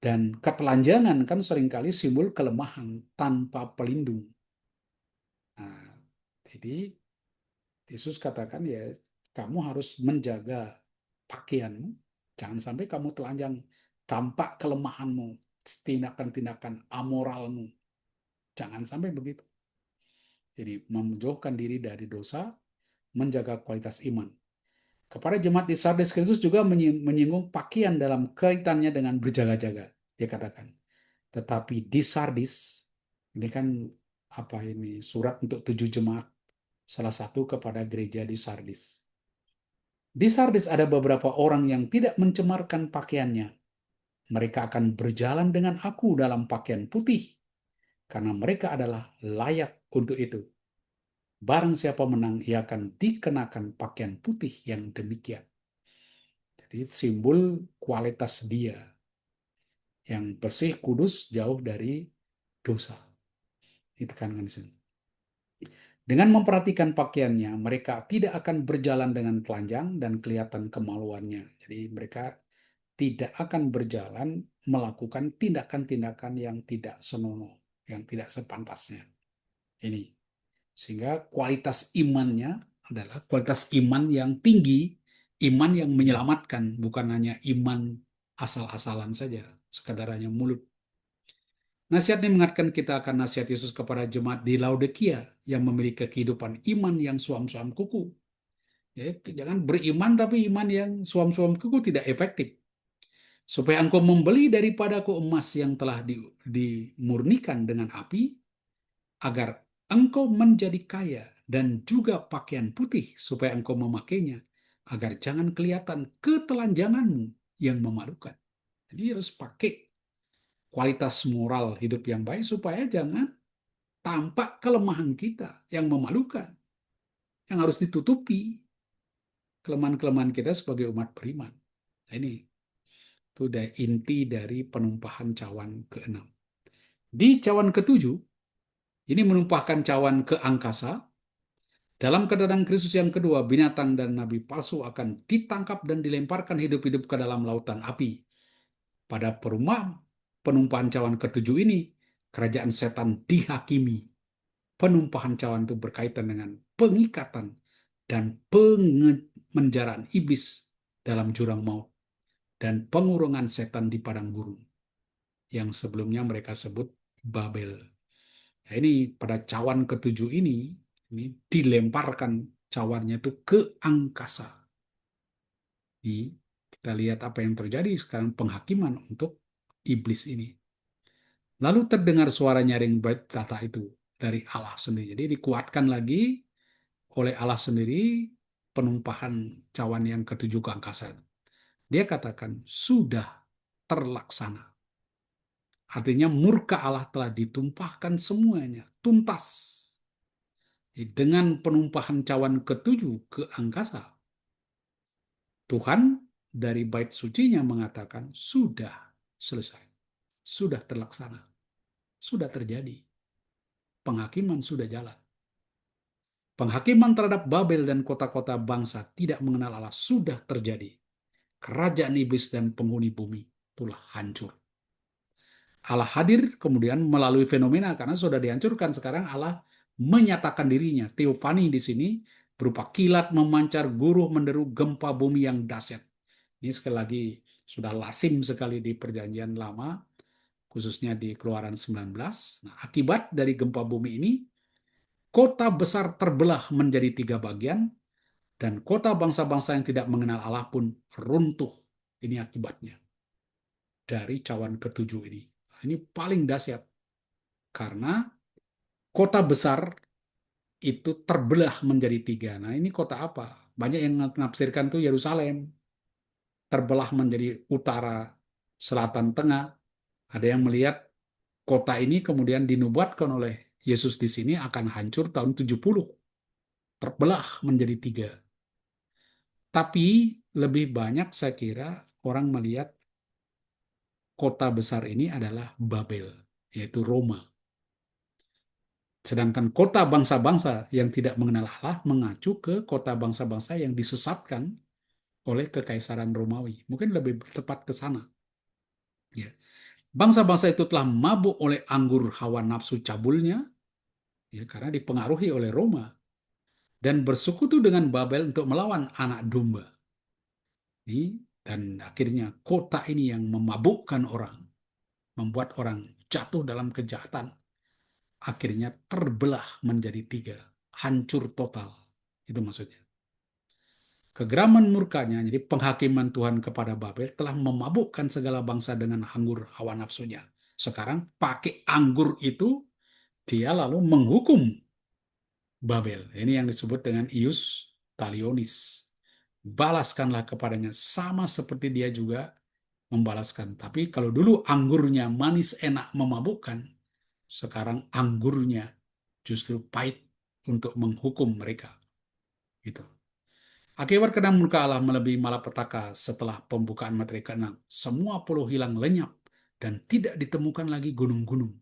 Dan ketelanjangan kan seringkali simbol kelemahan tanpa pelindung. Nah, jadi Yesus katakan ya, kamu harus menjaga pakaianmu, jangan sampai kamu telanjang, tampak kelemahanmu, tindakan-tindakan amoralmu, jangan sampai begitu. Jadi menjauhkan diri dari dosa, menjaga kualitas iman. Kepada jemaat di Sardes, Kristus juga menyinggung pakaian dalam kaitannya dengan berjaga-jaga. Dia katakan, tetapi di Sardis, ini kan apa ini, surat untuk 7 jemaat, salah satu kepada gereja di Sardis. Di Sardis ada beberapa orang yang tidak mencemarkan pakaiannya. Mereka akan berjalan dengan aku dalam pakaian putih, karena mereka adalah layak untuk itu. Barang siapa menang, ia akan dikenakan pakaian putih yang demikian. Jadi simbol kualitas dia yang bersih, kudus, jauh dari dosa. Ditekankan di sini. Dengan memperhatikan pakaiannya, mereka tidak akan berjalan dengan telanjang dan kelihatan kemaluannya. Jadi mereka tidak akan berjalan melakukan tindakan-tindakan yang tidak senonoh, yang tidak sepantasnya. Ini. Sehingga kualitas imannya adalah kualitas iman yang tinggi, iman yang menyelamatkan, bukan hanya iman asal-asalan saja, sekadar hanya mulut. Nasihat ini mengingatkan kita akan nasihat Yesus kepada jemaat di Laodikia yang memiliki kehidupan iman yang suam-suam kuku. Ya, jangan beriman tapi iman yang suam-suam kuku tidak efektif. Supaya engkau membeli daripadaku emas yang telah dimurnikan dengan api, agar engkau menjadi kaya, dan juga pakaian putih supaya engkau memakainya, agar jangan kelihatan ketelanjanganmu yang memalukan. Jadi harus pakai kualitas moral hidup yang baik supaya jangan tampak kelemahan kita yang memalukan, yang harus ditutupi kelemahan-kelemahan kita sebagai umat beriman. Nah, ini itu inti dari penumpahan cawan ke-6. Di cawan ke-7, ini menumpahkan cawan ke angkasa. Dalam kedatangan Kristus yang kedua, binatang dan nabi palsu akan ditangkap dan dilemparkan hidup-hidup ke dalam lautan api. Pada penumpahan cawan ke-7 ini, kerajaan setan dihakimi. Penumpahan cawan itu berkaitan dengan pengikatan dan pengemenjaraan iblis dalam jurang maut dan pengurungan setan di padang gurun yang sebelumnya mereka sebut Babel. Nah, ini pada cawan ke-7 ini dilemparkan cawannya itu ke angkasa. Jadi, kita lihat apa yang terjadi sekarang, penghakiman untuk iblis ini. Lalu terdengar suara nyaring bait kata itu dari Allah sendiri. Jadi dikuatkan lagi oleh Allah sendiri penumpahan cawan yang ke-7 ke angkasa. Dia katakan, sudah terlaksana. Artinya murka Allah telah ditumpahkan semuanya, tuntas. Dengan penumpahan cawan ke-7 ke angkasa, Tuhan dari bait sucinya mengatakan, sudah selesai, sudah terlaksana, sudah terjadi. Penghakiman sudah jalan. Penghakiman terhadap Babel dan kota-kota bangsa tidak mengenal Allah sudah terjadi. Kerajaan iblis dan penghuni bumi telah hancur. Allah hadir kemudian melalui fenomena karena sudah dihancurkan. Sekarang Allah menyatakan dirinya. Teofani di sini berupa kilat memancar, guruh menderu, gempa bumi yang dahsyat. Ini sekali lagi sudah lazim sekali di Perjanjian Lama, khususnya di Keluaran 19. Nah, akibat dari gempa bumi ini, kota besar terbelah menjadi 3 bagian, dan kota bangsa-bangsa yang tidak mengenal Allah pun runtuh Ini akibatnya dari cawan ketujuh ini. Ini paling dahsyat karena kota besar itu terbelah menjadi tiga. Nah, ini kota apa? Banyak yang menafsirkan tuh Yerusalem terbelah menjadi utara, selatan, tengah. Ada yang melihat kota ini kemudian dinubuatkan oleh Yesus di sini akan hancur tahun 70, terbelah menjadi tiga. Tapi lebih banyak saya kira orang melihat kota besar ini adalah Babel, yaitu Roma. Sedangkan kota bangsa-bangsa yang tidak mengenal Allah mengacu ke kota bangsa-bangsa yang disesatkan oleh Kekaisaran Romawi. Mungkin lebih tepat ke sana. Ya. Bangsa-bangsa itu telah mabuk oleh anggur hawa nafsu cabulnya, ya, karena dipengaruhi oleh Roma, dan bersekutu dengan Babel untuk melawan anak domba. Ini, dan akhirnya kota ini yang memabukkan orang, membuat orang jatuh dalam kejahatan, akhirnya terbelah menjadi tiga, hancur total. Itu maksudnya. Kegeraman murkanya, jadi penghakiman Tuhan kepada Babel telah memabukkan segala bangsa dengan anggur hawa nafsunya. Sekarang pakai anggur itu, dia lalu menghukum Babel. Ini yang disebut dengan ius talionis. Balaskanlah kepadanya sama seperti dia juga membalaskan. Tapi kalau dulu anggurnya manis, enak, memabukkan, sekarang anggurnya justru pahit untuk menghukum mereka. Gitu. Akibat kedam murka Allah melebihi malapetaka setelah pembukaan materi ke-6. Semua pulau hilang lenyap dan tidak ditemukan lagi gunung-gunung.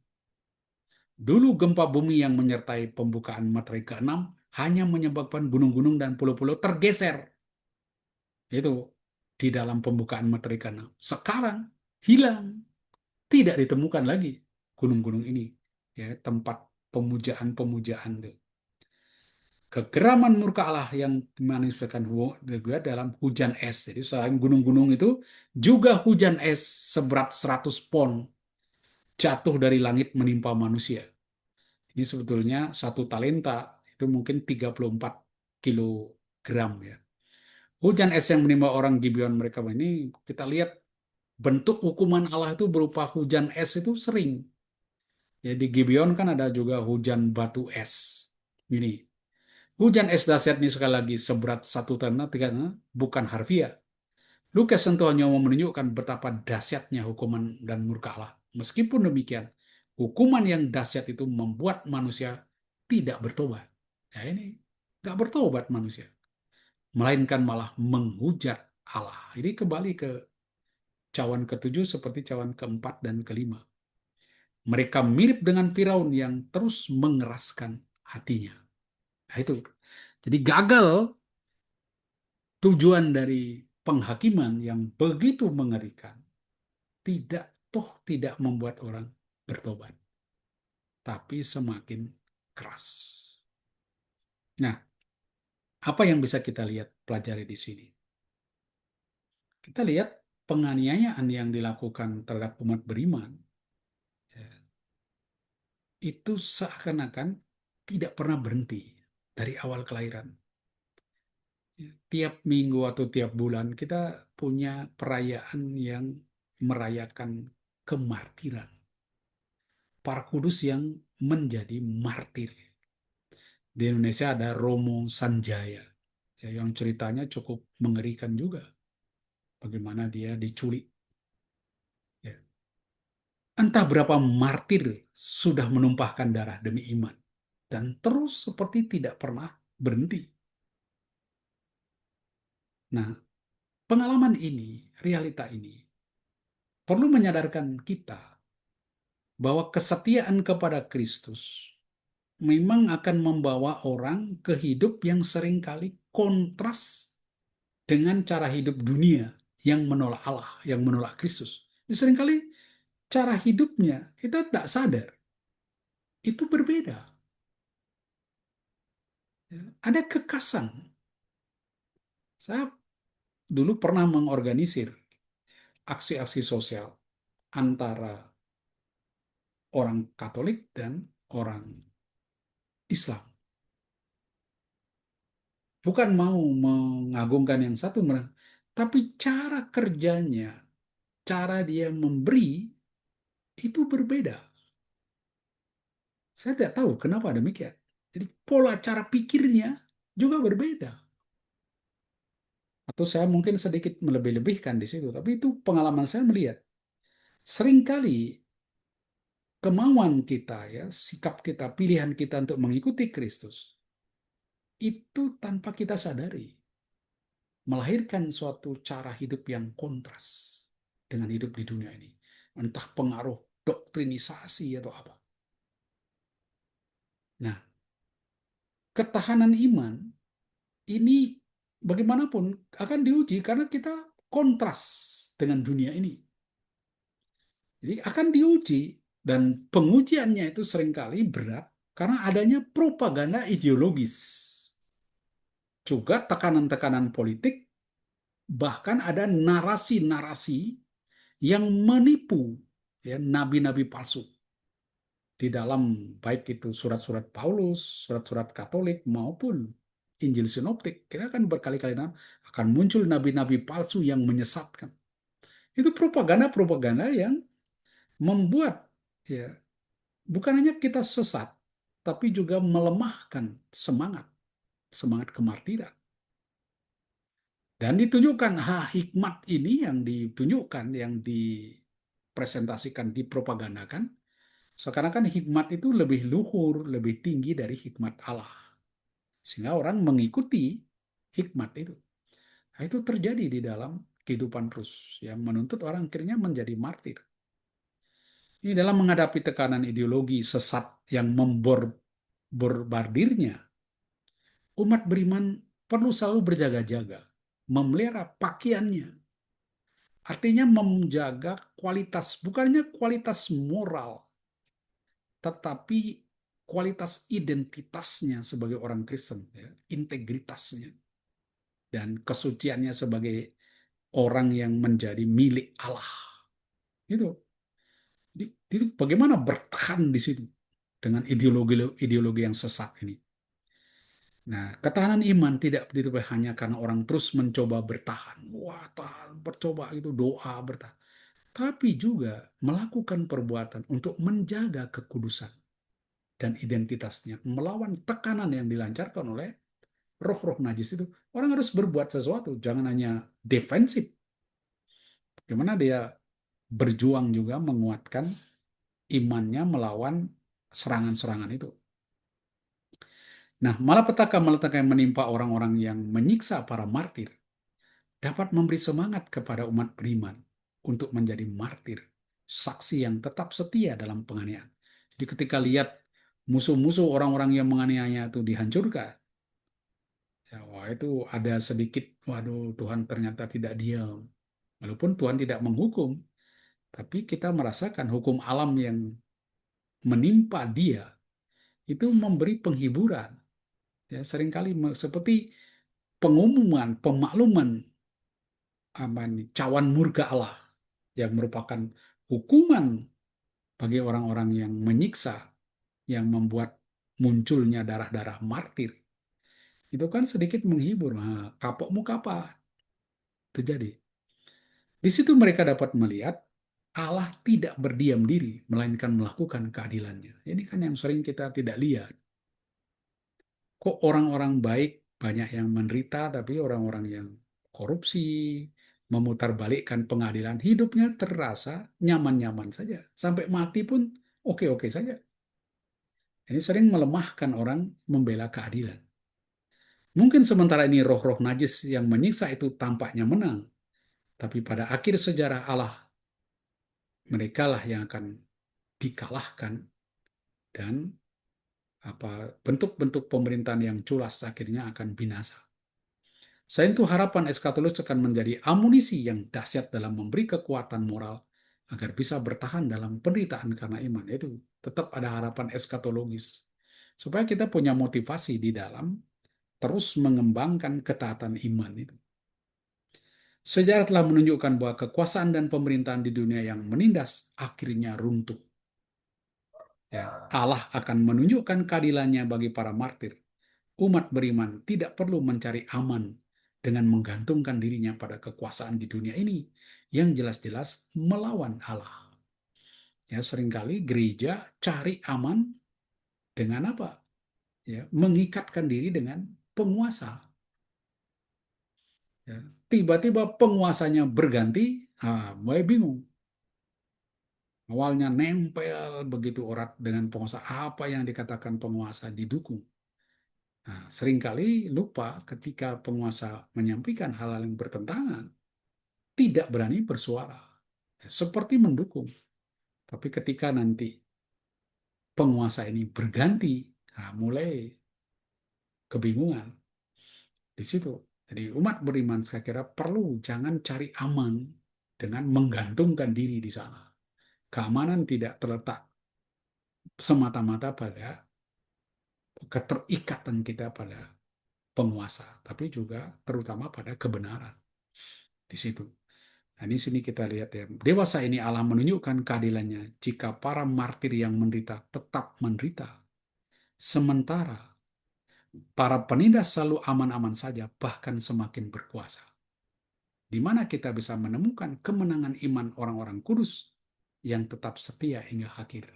Dulu gempa bumi yang menyertai pembukaan materi ke-6 hanya menyebabkan gunung-gunung dan pulau-pulau tergeser. Itu di dalam pembukaan materi ke-6. Sekarang hilang, tidak ditemukan lagi gunung-gunung ini. Ya, tempat pemujaan-pemujaan itu. Kegeraman murka Allah yang dimanifestasikan juga dalam hujan es. Jadi selain gunung-gunung itu, juga hujan es seberat 100 pon jatuh dari langit menimpa manusia. Ini sebetulnya satu talenta, itu mungkin 34 kilogram ya. Hujan es yang menimpa orang Gibeon mereka ini, kita lihat bentuk hukuman Allah itu berupa hujan es itu sering. Ya, di Gibeon kan ada juga hujan batu es. Ini. Hujan es dahsyat ini sekali lagi seberat satu tanah, tiga tanah, bukan harfiah. Lukas tentu hanya mau menunjukkan betapa dahsyatnya hukuman dan murka Allah. Meskipun demikian, hukuman yang dahsyat itu membuat manusia tidak bertobat. Ya ini, nggak bertobat manusia. Melainkan malah menghujat Allah. Ini kembali ke cawan ketujuh seperti cawan keempat dan kelima. Mereka mirip dengan Firaun yang terus mengeraskan hatinya. Nah itu. Jadi gagal tujuan dari penghakiman yang begitu mengerikan. Tidak membuat orang bertobat, tapi semakin keras. Nah, apa yang bisa kita lihat pelajari di sini? Kita lihat penganiayaan yang dilakukan terhadap umat beriman, ya, itu seakan-akan tidak pernah berhenti dari awal kelahiran. Tiap minggu atau tiap bulan kita punya perayaan yang merayakan kemartiran para kudus yang menjadi martir. Di Indonesia ada Romo Sanjaya, ya, yang ceritanya cukup mengerikan juga. Bagaimana dia diculik. Ya. Entah berapa martir sudah menumpahkan darah demi iman. Dan terus seperti tidak pernah berhenti. Nah, pengalaman ini, realita ini, perlu menyadarkan kita bahwa kesetiaan kepada Kristus memang akan membawa orang ke hidup yang seringkali kontras dengan cara hidup dunia yang menolak Allah, yang menolak Kristus. Seringkali cara hidupnya kita tidak sadar, itu berbeda. Ada kekasan. Saya dulu pernah mengorganisir aksi-aksi sosial antara orang Katolik dan orang Islam. Bukan mau mengagungkan yang satu, Tapi cara kerjanya, cara dia memberi itu berbeda. Saya tidak tahu kenapa demikian. Jadi pola cara pikirnya juga berbeda. Atau saya mungkin sedikit melebih-lebihkan di situ, tapi itu pengalaman saya melihat. Seringkali kemauan kita, ya, sikap kita, pilihan kita untuk mengikuti Kristus, itu tanpa kita sadari, melahirkan suatu cara hidup yang kontras dengan hidup di dunia ini. Entah pengaruh doktrinisasi atau apa. Nah, ketahanan iman ini bagaimanapun akan diuji karena kita kontras dengan dunia ini. Jadi akan diuji dan pengujiannya itu seringkali berat karena adanya propaganda ideologis. Juga tekanan-tekanan politik, bahkan ada narasi-narasi yang menipu, ya, nabi-nabi palsu di dalam baik itu surat-surat Paulus, surat-surat Katolik maupun Injil Sinoptik. Kita akan berkali-kali akan muncul nabi-nabi palsu yang menyesatkan. Itu propaganda-propaganda yang membuat, ya, bukan hanya kita sesat, tapi juga melemahkan semangat, semangat kemartiran. Dan ditunjukkan hikmat ini yang ditunjukkan, yang dipresentasikan, dipropagandakan. Sekarang kan hikmat itu lebih luhur, lebih tinggi dari hikmat Allah. Sehingga orang mengikuti hikmat itu. Nah, itu terjadi di dalam kehidupan Rus yang menuntut orang akhirnya menjadi martir. Ini dalam menghadapi tekanan ideologi sesat yang memborbardirnya, umat beriman perlu selalu berjaga-jaga, memelihara pakaiannya. Artinya menjaga kualitas, bukannya kualitas moral, tetapi kualitas identitasnya sebagai orang Kristen, ya, integritasnya, dan kesuciannya sebagai orang yang menjadi milik Allah. Itu, itu bagaimana bertahan di situ dengan ideologi yang sesat ini. Nah, ketahanan iman tidak hanya karena orang terus mencoba bertahan. Wah, tahan, bercoba itu doa bertahan. Tapi juga melakukan perbuatan untuk menjaga kekudusan dan identitasnya, melawan tekanan yang dilancarkan oleh roh-roh najis itu. Orang harus berbuat sesuatu, jangan hanya defensif. Bagaimana dia berjuang juga menguatkan imannya melawan serangan-serangan itu. Nah, malapetaka-malapetaka yang menimpa orang-orang yang menyiksa para martir dapat memberi semangat kepada umat beriman untuk menjadi martir, saksi yang tetap setia dalam penganiayaan. Jadi ketika lihat musuh-musuh orang-orang yang menganiaya itu dihancurkan, ya, wah, itu ada sedikit, waduh, Tuhan ternyata tidak diam. Walaupun Tuhan tidak menghukum, tapi kita merasakan hukum alam yang menimpa dia itu memberi penghiburan. Ya, seringkali seperti pengumuman, pemakluman cawan murka Allah yang merupakan hukuman bagi orang-orang yang menyiksa, yang membuat munculnya darah-darah martir. Itu kan sedikit menghibur. Nah, kapokmu kapan terjadi? Di situ mereka dapat melihat Allah tidak berdiam diri, melainkan melakukan keadilannya. Ini kan yang sering kita tidak lihat. Kok orang-orang baik banyak yang menderita, tapi orang-orang yang korupsi, memutarbalikkan pengadilan, hidupnya terasa nyaman-nyaman saja. Sampai mati pun oke-oke saja. Ini sering melemahkan orang membela keadilan. Mungkin sementara ini roh-roh najis yang menyiksa itu tampaknya menang, tapi pada akhir sejarah Allah, merekalah yang akan dikalahkan dan bentuk-bentuk pemerintahan yang culas akhirnya akan binasa. Selain itu, harapan eskatologis akan menjadi amunisi yang dahsyat dalam memberi kekuatan moral agar bisa bertahan dalam penderitaan karena iman. Itu tetap ada harapan eskatologis. Supaya kita punya motivasi di dalam terus mengembangkan ketaatan iman itu. Sejarah telah menunjukkan bahwa kekuasaan dan pemerintahan di dunia yang menindas akhirnya runtuh. Ya, Allah akan menunjukkan keadilannya bagi para martir. Umat beriman tidak perlu mencari aman dengan menggantungkan dirinya pada kekuasaan di dunia ini yang jelas-jelas melawan Allah. Ya, seringkali gereja cari aman dengan apa? Ya, mengikatkan diri dengan penguasa. Ya, tiba-tiba penguasanya berganti, mulai bingung. Awalnya nempel begitu erat dengan penguasa, apa yang dikatakan penguasa didukung. Nah, seringkali lupa ketika penguasa menyampaikan hal-hal yang bertentangan, tidak berani bersuara. Seperti mendukung. Tapi ketika nanti penguasa ini berganti, mulai kebingungan di situ. Jadi umat beriman saya kira perlu jangan cari aman dengan menggantungkan diri di sana. Keamanan tidak terletak semata-mata pada keterikatan kita pada penguasa, tapi juga terutama pada kebenaran di situ. Nah, di sini kita lihat ya, dewasa ini Allah menunjukkan keadilannya jika para martir yang menderita tetap menderita, sementara para penindas selalu aman-aman saja, bahkan semakin berkuasa. Di mana kita bisa menemukan kemenangan iman orang-orang kudus yang tetap setia hingga akhir.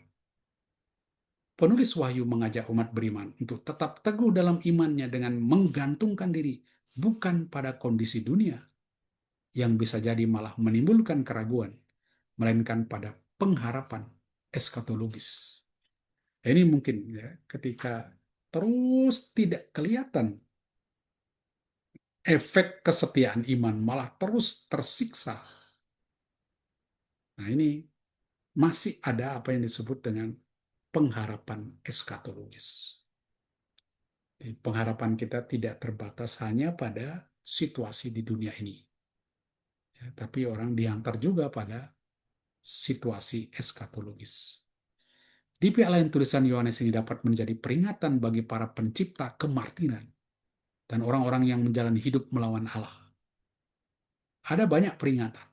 Penulis Wahyu mengajak umat beriman untuk tetap teguh dalam imannya dengan menggantungkan diri bukan pada kondisi dunia yang bisa jadi malah menimbulkan keraguan, melainkan pada pengharapan eskatologis. Ini mungkin ya, ketika terus tidak kelihatan efek kesetiaan iman, malah terus tersiksa. Nah, ini masih ada apa yang disebut dengan pengharapan eskatologis. Jadi, pengharapan kita tidak terbatas hanya pada situasi di dunia ini, ya, tapi orang diantar juga pada situasi eskatologis. Di pihak lain, tulisan Yohanes ini dapat menjadi peringatan bagi para pencipta kemartiran dan orang-orang yang menjalani hidup melawan Allah. Ada banyak peringatan,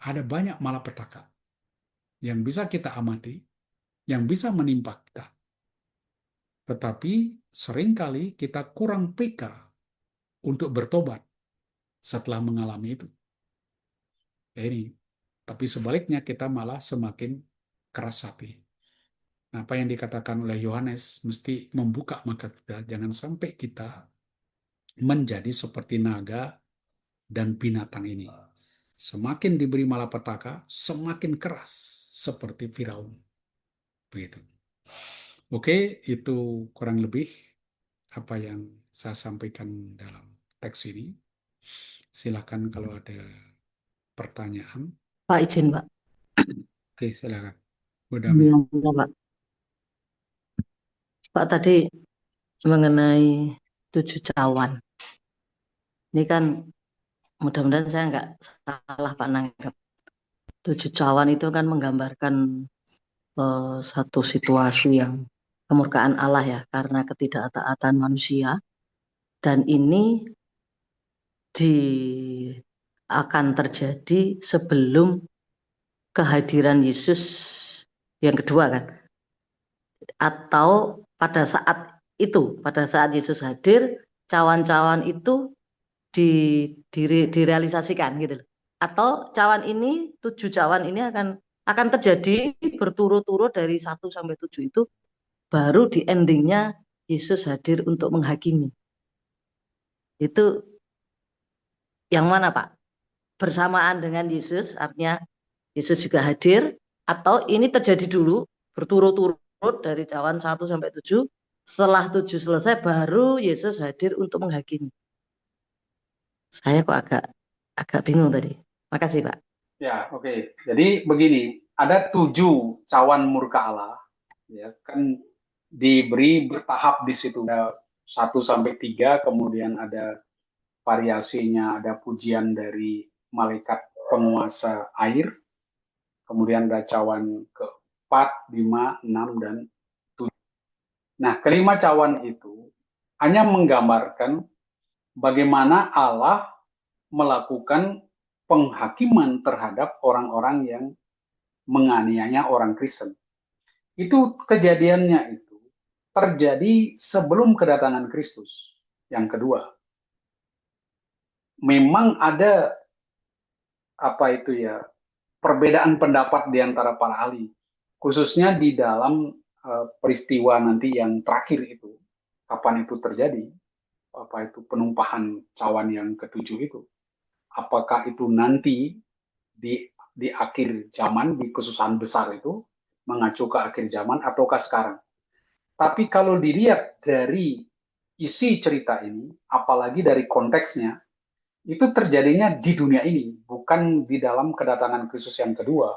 ada banyak malapetaka yang bisa kita amati, yang bisa menimpa kita. Tetapi seringkali kita kurang peka untuk bertobat setelah mengalami itu. Ini, tapi sebaliknya kita malah semakin keras hati. Apa yang dikatakan oleh Yohanes mesti membuka mata kita, jangan sampai kita menjadi seperti naga dan binatang ini. Semakin diberi malapetaka, semakin keras seperti Firaun. Begitu. Oke, itu kurang lebih apa yang saya sampaikan dalam teks ini. Silakan kalau ada pertanyaan. Pak izin Pak. Oke, silakan. Bu Dame. Ya, ya, Pak. Pak tadi mengenai 7 cawan. Ini kan mudah-mudahan saya nggak salah Pak nangkep. 7 cawan itu kan menggambarkan satu situasi yang kemurkaan Allah ya karena ketidaktaatan manusia dan ini di akan terjadi sebelum kehadiran Yesus yang kedua kan atau pada saat Yesus hadir cawan-cawan itu direalisasikan gitu loh. Atau 7 cawan ini akan terjadi berturut-turut dari 1 sampai 7 itu baru di endingnya Yesus hadir untuk menghakimi. Itu yang mana Pak? Bersamaan dengan Yesus artinya Yesus juga hadir atau ini terjadi dulu berturut-turut dari cawan 1 sampai 7, setelah 7 selesai baru Yesus hadir untuk menghakimi. Saya kok agak bingung tadi. Makasih Pak. Ya, oke. Jadi begini, ada 7 cawan murka Allah, ya kan diberi bertahap di situ. Ada 1 sampai 3, kemudian ada variasinya, ada pujian dari malaikat penguasa air, kemudian ada cawan ke-4, 5, 6, dan 7. Nah, kelima cawan itu hanya menggambarkan bagaimana Allah melakukan penghakiman terhadap orang-orang yang menganiaya orang Kristen. Itu kejadiannya itu terjadi sebelum kedatangan Kristus yang kedua. memang ada apa itu ya, perbedaan pendapat di antara para ahli, khususnya di dalam peristiwa nanti yang terakhir itu, kapan itu terjadi, apa itu penumpahan cawan yang ketujuh itu, apakah itu nanti di akhir zaman, di kesusahan besar itu mengacu ke akhir zaman ataukah sekarang. Tapi kalau dilihat dari isi cerita ini, apalagi dari konteksnya, itu terjadinya di dunia ini, bukan di dalam kedatangan Kristus yang kedua,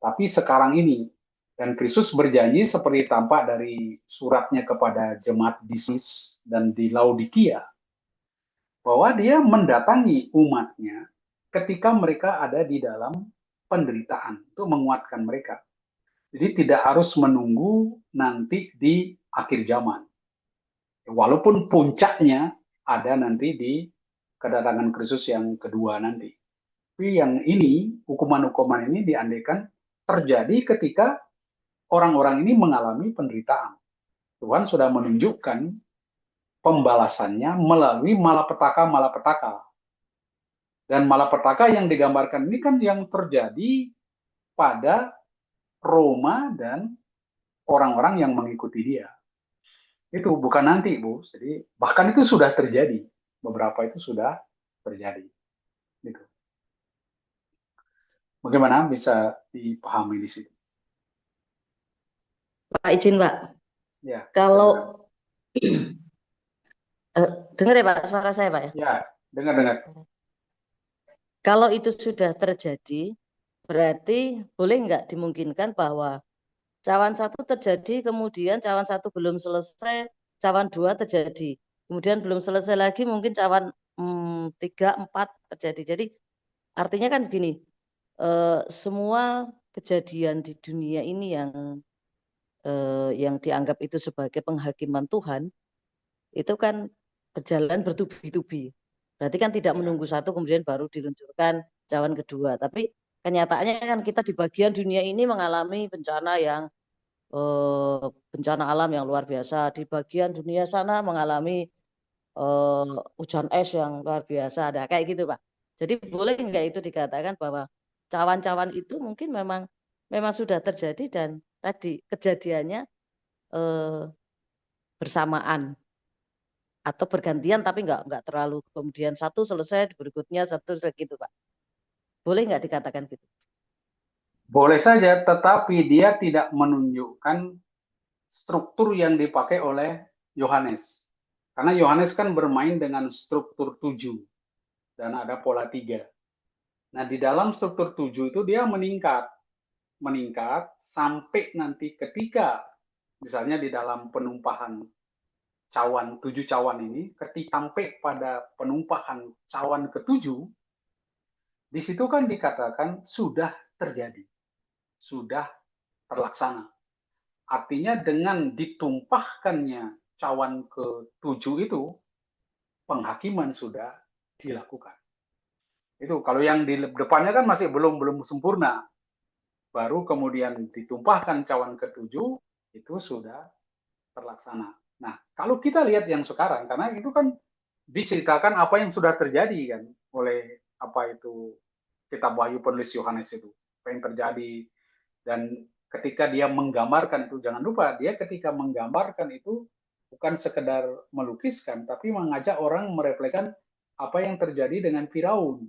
tapi sekarang ini. Dan Kristus berjanji seperti tampak dari suratnya kepada jemaat di Sis dan di Laodikia, bahwa dia mendatangi umatnya ketika mereka ada di dalam penderitaan, untuk menguatkan mereka. Jadi tidak harus menunggu nanti di akhir zaman. Walaupun puncaknya ada nanti di kedatangan Kristus yang kedua nanti. Tapi yang ini, hukuman-hukuman ini diandaikan terjadi ketika orang-orang ini mengalami penderitaan. Tuhan sudah menunjukkan pembalasannya melalui malapetaka-malapetaka. Dan malapetaka yang digambarkan ini kan yang terjadi pada Roma dan orang-orang yang mengikuti dia. Itu bukan nanti, Bu. Jadi bahkan itu sudah terjadi. Beberapa itu sudah terjadi. Gitu. Bagaimana bisa dipahami di situ? Pak izin Pak, Ya, kalau dengar. dengar ya Pak suara saya Pak ya. Ya, dengar. Kalau itu sudah terjadi, berarti boleh nggak dimungkinkan bahwa cawan satu terjadi, kemudian cawan satu belum selesai, cawan dua terjadi, kemudian belum selesai lagi, mungkin cawan tiga, empat terjadi. Jadi artinya kan begini, semua kejadian di dunia ini yang dianggap itu sebagai penghakiman Tuhan, itu kan berjalan bertubi-tubi. Berarti kan tidak menunggu satu kemudian baru diluncurkan cawan kedua. Tapi kenyataannya kan kita di bagian dunia ini mengalami bencana alam yang luar biasa. Di bagian dunia sana mengalami hujan es yang luar biasa. Ada kayak gitu Pak. Jadi boleh nggak itu dikatakan bahwa cawan-cawan itu mungkin memang sudah terjadi dan tadi kejadiannya eh, bersamaan atau bergantian tapi nggak terlalu kemudian satu selesai berikutnya satu gitu Pak. Boleh nggak dikatakan gitu? Boleh saja, tetapi dia tidak menunjukkan struktur yang dipakai oleh Yohanes. Karena Yohanes kan bermain dengan struktur 7 dan ada pola 3. Nah, di dalam struktur 7 itu dia meningkat sampai nanti ketika misalnya di dalam penumpahan cawan 7 cawan ini, ketika sampai pada penumpahan cawan ketujuh, di situ kan dikatakan sudah terjadi, sudah terlaksana. Artinya dengan ditumpahkannya cawan ke-7 itu, penghakiman sudah dilakukan. Itu kalau yang di depannya kan masih belum sempurna. Baru kemudian ditumpahkan cawan ke-7, itu sudah terlaksana. Nah, kalau kita lihat yang sekarang, karena itu kan diceritakan apa yang sudah terjadi kan oleh apa itu kitab Wahyu penulis Yohanes itu, apa yang terjadi. Dan ketika dia menggambarkan itu, jangan lupa dia ketika menggambarkan itu bukan sekedar melukiskan, tapi mengajak orang merefleksikan apa yang terjadi dengan Firaun.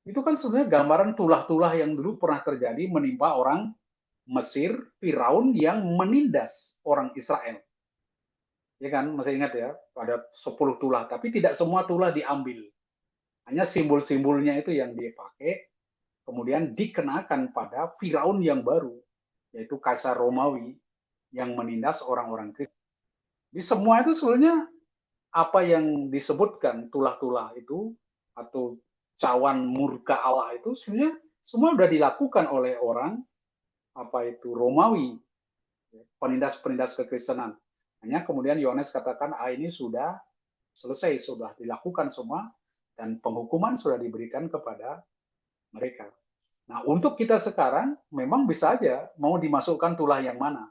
Itu kan sebenarnya gambaran tulah-tulah yang dulu pernah terjadi menimpa orang Mesir, Firaun yang menindas orang Israel. Ya kan, masih ingat ya, ada 10 tulah, tapi tidak semua tulah diambil. Hanya simbol-simbolnya itu yang dipakai, kemudian dikenakan pada Firaun yang baru, yaitu Kaisar Romawi yang menindas orang-orang Kristen. Di semua itu sebenarnya apa yang disebutkan tulah-tulah itu atau cawan murka Allah itu sebenarnya semua sudah dilakukan oleh orang apa itu Romawi, penindas-penindas kekristenan. Hanya kemudian Yohanes katakan, ini sudah selesai, sudah dilakukan semua, dan penghukuman sudah diberikan kepada mereka. Nah, untuk kita sekarang, memang bisa aja mau dimasukkan tulah yang mana.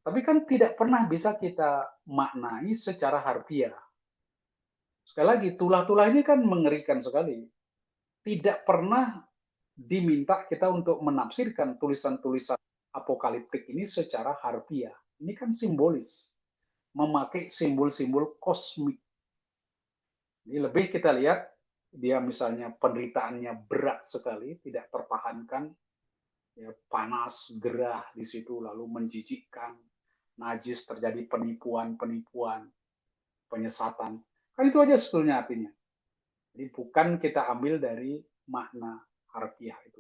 Tapi kan tidak pernah bisa kita maknai secara harfiah. Sekali lagi, tulah-tulah ini kan mengerikan sekali. Tidak pernah diminta kita untuk menafsirkan tulisan-tulisan apokaliptik ini secara harfiah. Ini kan simbolis, memakai simbol-simbol kosmik. Ini lebih kita lihat dia misalnya penderitaannya berat sekali, tidak tertahankan, ya, panas, gerah di situ, lalu menjijikkan, najis, terjadi penipuan-penipuan, penyesatan. Kan itu aja sebetulnya artinya. Jadi bukan kita ambil dari makna harfiah itu.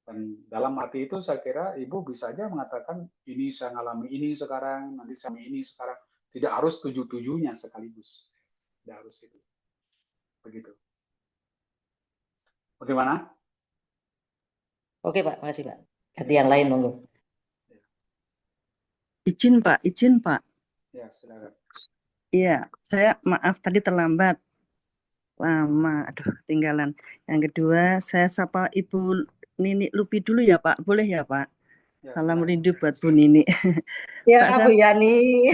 Dan dalam arti itu saya kira Ibu bisa aja mengatakan ini saya ngalami ini sekarang, nanti saya ngalami ini sekarang. Tidak harus tujuh-tujuhnya sekaligus. Tidak harus itu. Begitu. Bagaimana? Oke Pak, makasih Pak. Ganti yang lain monggo. Izin Pak. Ya, silakan. Iya, saya maaf tadi terlambat. Lama, aduh ketinggalan. Yang kedua, saya sapa Ibu Nini Lupi dulu ya Pak. Boleh ya Pak? Ya, Salam silakan. rindu buat Bu Nini. Ya Pak, Bu Yani.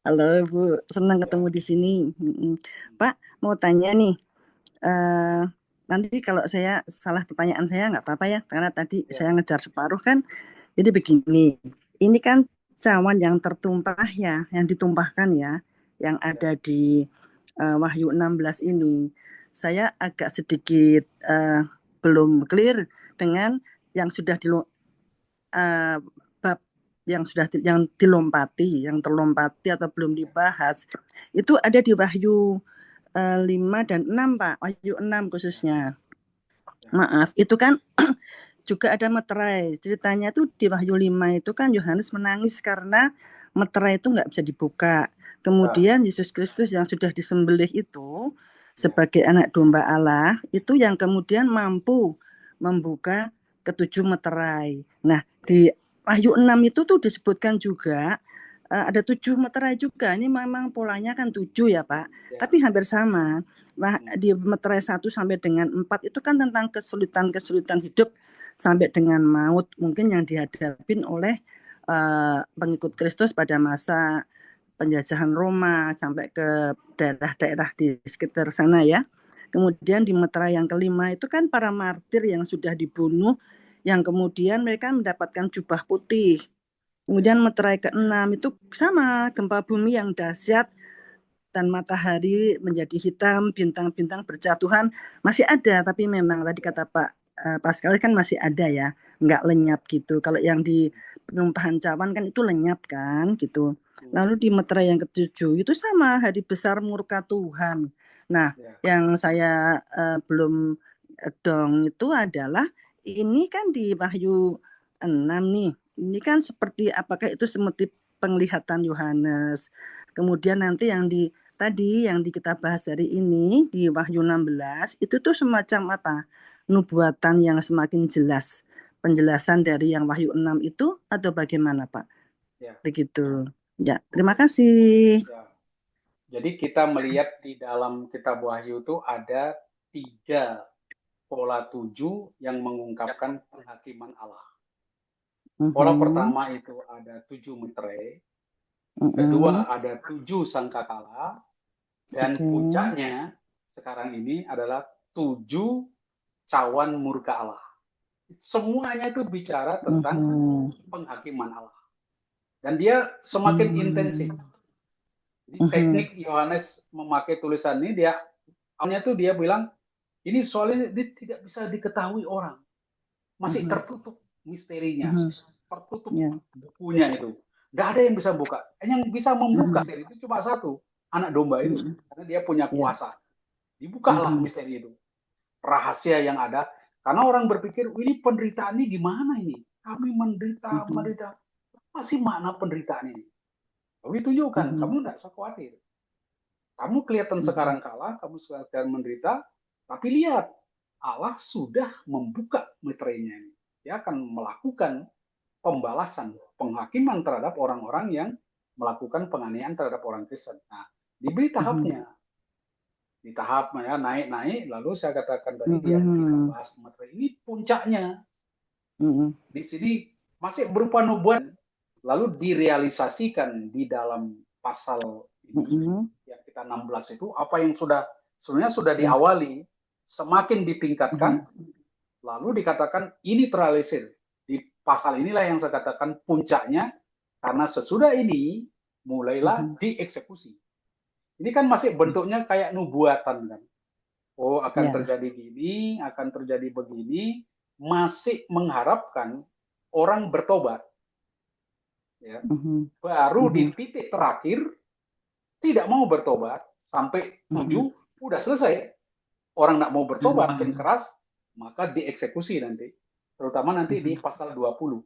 halo Bu, senang ketemu di sini. Pak, mau tanya nih. Nanti kalau saya salah pertanyaan saya nggak apa-apa ya, karena tadi saya ngejar separuh kan. Jadi begini, ini kan cawan yang tertumpah ya, yang ditumpahkan ya, yang ada di Wahyu 16 ini. Saya agak sedikit belum clear dengan yang sudah bab yang sudah yang dilompati, yang terlompati atau belum dibahas. Itu ada di Wahyu 5 dan 6 Pak, Wahyu 6 khususnya. Maaf, itu kan juga ada meterai. Ceritanya tuh di Wahyu 5 itu kan Yohanes menangis karena meterai itu nggak bisa dibuka. Kemudian Yesus Kristus yang sudah disembelih itu sebagai anak domba Allah, itu yang kemudian mampu membuka ketujuh meterai. Nah, di Wahyu 6 itu tuh disebutkan juga ada 7 meterai juga. Ini memang polanya kan 7 ya Pak. Tapi hampir sama. Nah, di meterai 1 sampai dengan 4 itu kan tentang kesulitan-kesulitan hidup sampai dengan maut mungkin yang dihadapin oleh pengikut Kristus pada masa penjajahan Roma sampai ke daerah-daerah di sekitar sana ya. Kemudian di meterai yang kelima itu kan para martir yang sudah dibunuh, yang kemudian mereka mendapatkan jubah putih. Kemudian meterai ke-6 itu sama, gempa bumi yang dahsyat dan matahari menjadi hitam, bintang-bintang berjatuhan masih ada, tapi memang tadi kata Pak Pascal kan masih ada ya, nggak lenyap gitu. Kalau yang di penumpahan cawan kan itu lenyap kan gitu. Lalu di meterai yang ketujuh itu sama, hari besar murka Tuhan. Nah, yang saya belum dong itu adalah ini kan di Wahyu 6 nih. Ini kan seperti apakah itu seperti penglihatan Yohanes. Kemudian nanti yang di tadi yang kita bahas hari ini di Wahyu 16 itu tuh semacam apa? Nubuatan yang semakin jelas. Penjelasan dari yang Wahyu 6 itu atau bagaimana, Pak? Ya. Begitu. Ya, terima kasih. Ya. Jadi kita melihat di dalam kitab Wahyu itu ada 3 pola 7 yang mengungkapkan penghakiman Allah. Pola pertama itu ada 7 meterai, kedua ada 7 sangkakala, dan puncaknya sekarang ini adalah 7 cawan murka Allah. Semuanya itu bicara tentang penghakiman Allah. Dan dia semakin intensif. Jadi teknik Yohanes memakai tulisan ini, awalnya tuh dia bilang, ini soalnya dia tidak bisa diketahui orang. Masih tertutup misterinya. Tertutup bukunya itu. Nggak ada yang bisa buka. Yang bisa membuka misteri itu cuma satu. Anak domba itu. Karena dia punya kuasa. Dibukalah misteri itu. Rahasia yang ada. Karena orang berpikir, ini penderitaan ini gimana ini? Kami menderita. Masih makna penderitaan ini? Lalu ditunjukkan, kamu nggak usah khawatir. Kamu kelihatan sekarang kalah, kamu sekarang menderita, tapi lihat, Allah sudah membuka meterainya ini. Dia akan melakukan pembalasan, penghakiman terhadap orang-orang yang melakukan penganiayaan terhadap orang Kristen. Nah, diberi tahapnya. Di tahapnya naik-naik, lalu saya katakan tadi yang kita bahas meterai ini puncaknya. Di sini masih berupa nubuat, lalu direalisasikan di dalam pasal yang kita 16 itu apa yang sebenarnya sudah Ya. diawali, semakin ditingkatkan, lalu dikatakan ini terrealisir. Di pasal inilah yang saya katakan puncaknya, karena sesudah ini mulailah dieksekusi. Ini kan masih bentuknya kayak nubuatan kan. Oh, akan Ya. terjadi gini, akan terjadi begini, masih mengharapkan orang bertobat. Ya. Baru di titik terakhir tidak mau bertobat sampai 7 udah selesai. Orang nggak mau bertobat makin keras, maka dieksekusi nanti. Terutama nanti di pasal 20.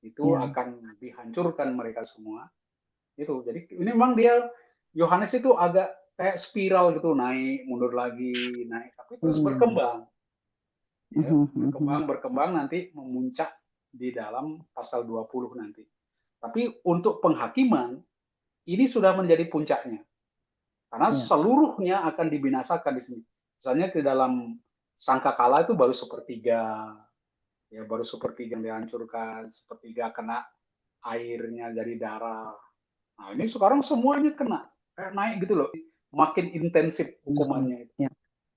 Itu Ya. akan dihancurkan mereka semua. Itu. Jadi ini memang dia Yohanes itu agak kayak spiral gitu, naik, mundur lagi, naik, tapi terus berkembang. Ya, berkembang nanti memuncak di dalam pasal 20 nanti. Tapi untuk penghakiman ini sudah menjadi puncaknya. Karena seluruhnya akan dibinasakan di sini. Misalnya di dalam sangkakala itu baru sepertiga, ya baru sepertiga yang dihancurkan, sepertiga kena airnya jadi darah. Nah ini sekarang semuanya kena, kayak naik gitu loh. Makin intensif hukumannya itu.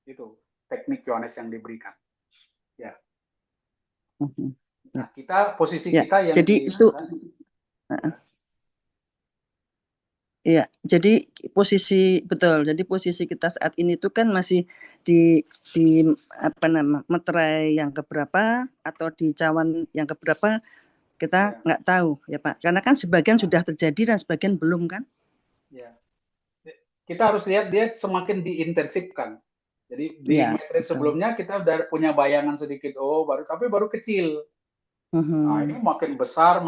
Itu teknik Yohanes yang diberikan. Ya. Nah kita posisi kita yang jadi itu. Iya, jadi posisi betul. Jadi posisi kita saat ini itu kan masih di apa nama meterai yang keberapa atau di cawan yang keberapa kita nggak tahu ya Pak. Karena kan sebagian sudah terjadi dan sebagian belum kan? Ya. Kita harus lihat dia semakin diintensifkan. Jadi di meterai sebelumnya kita udah punya bayangan sedikit, tapi baru kecil. Nah ini makin besar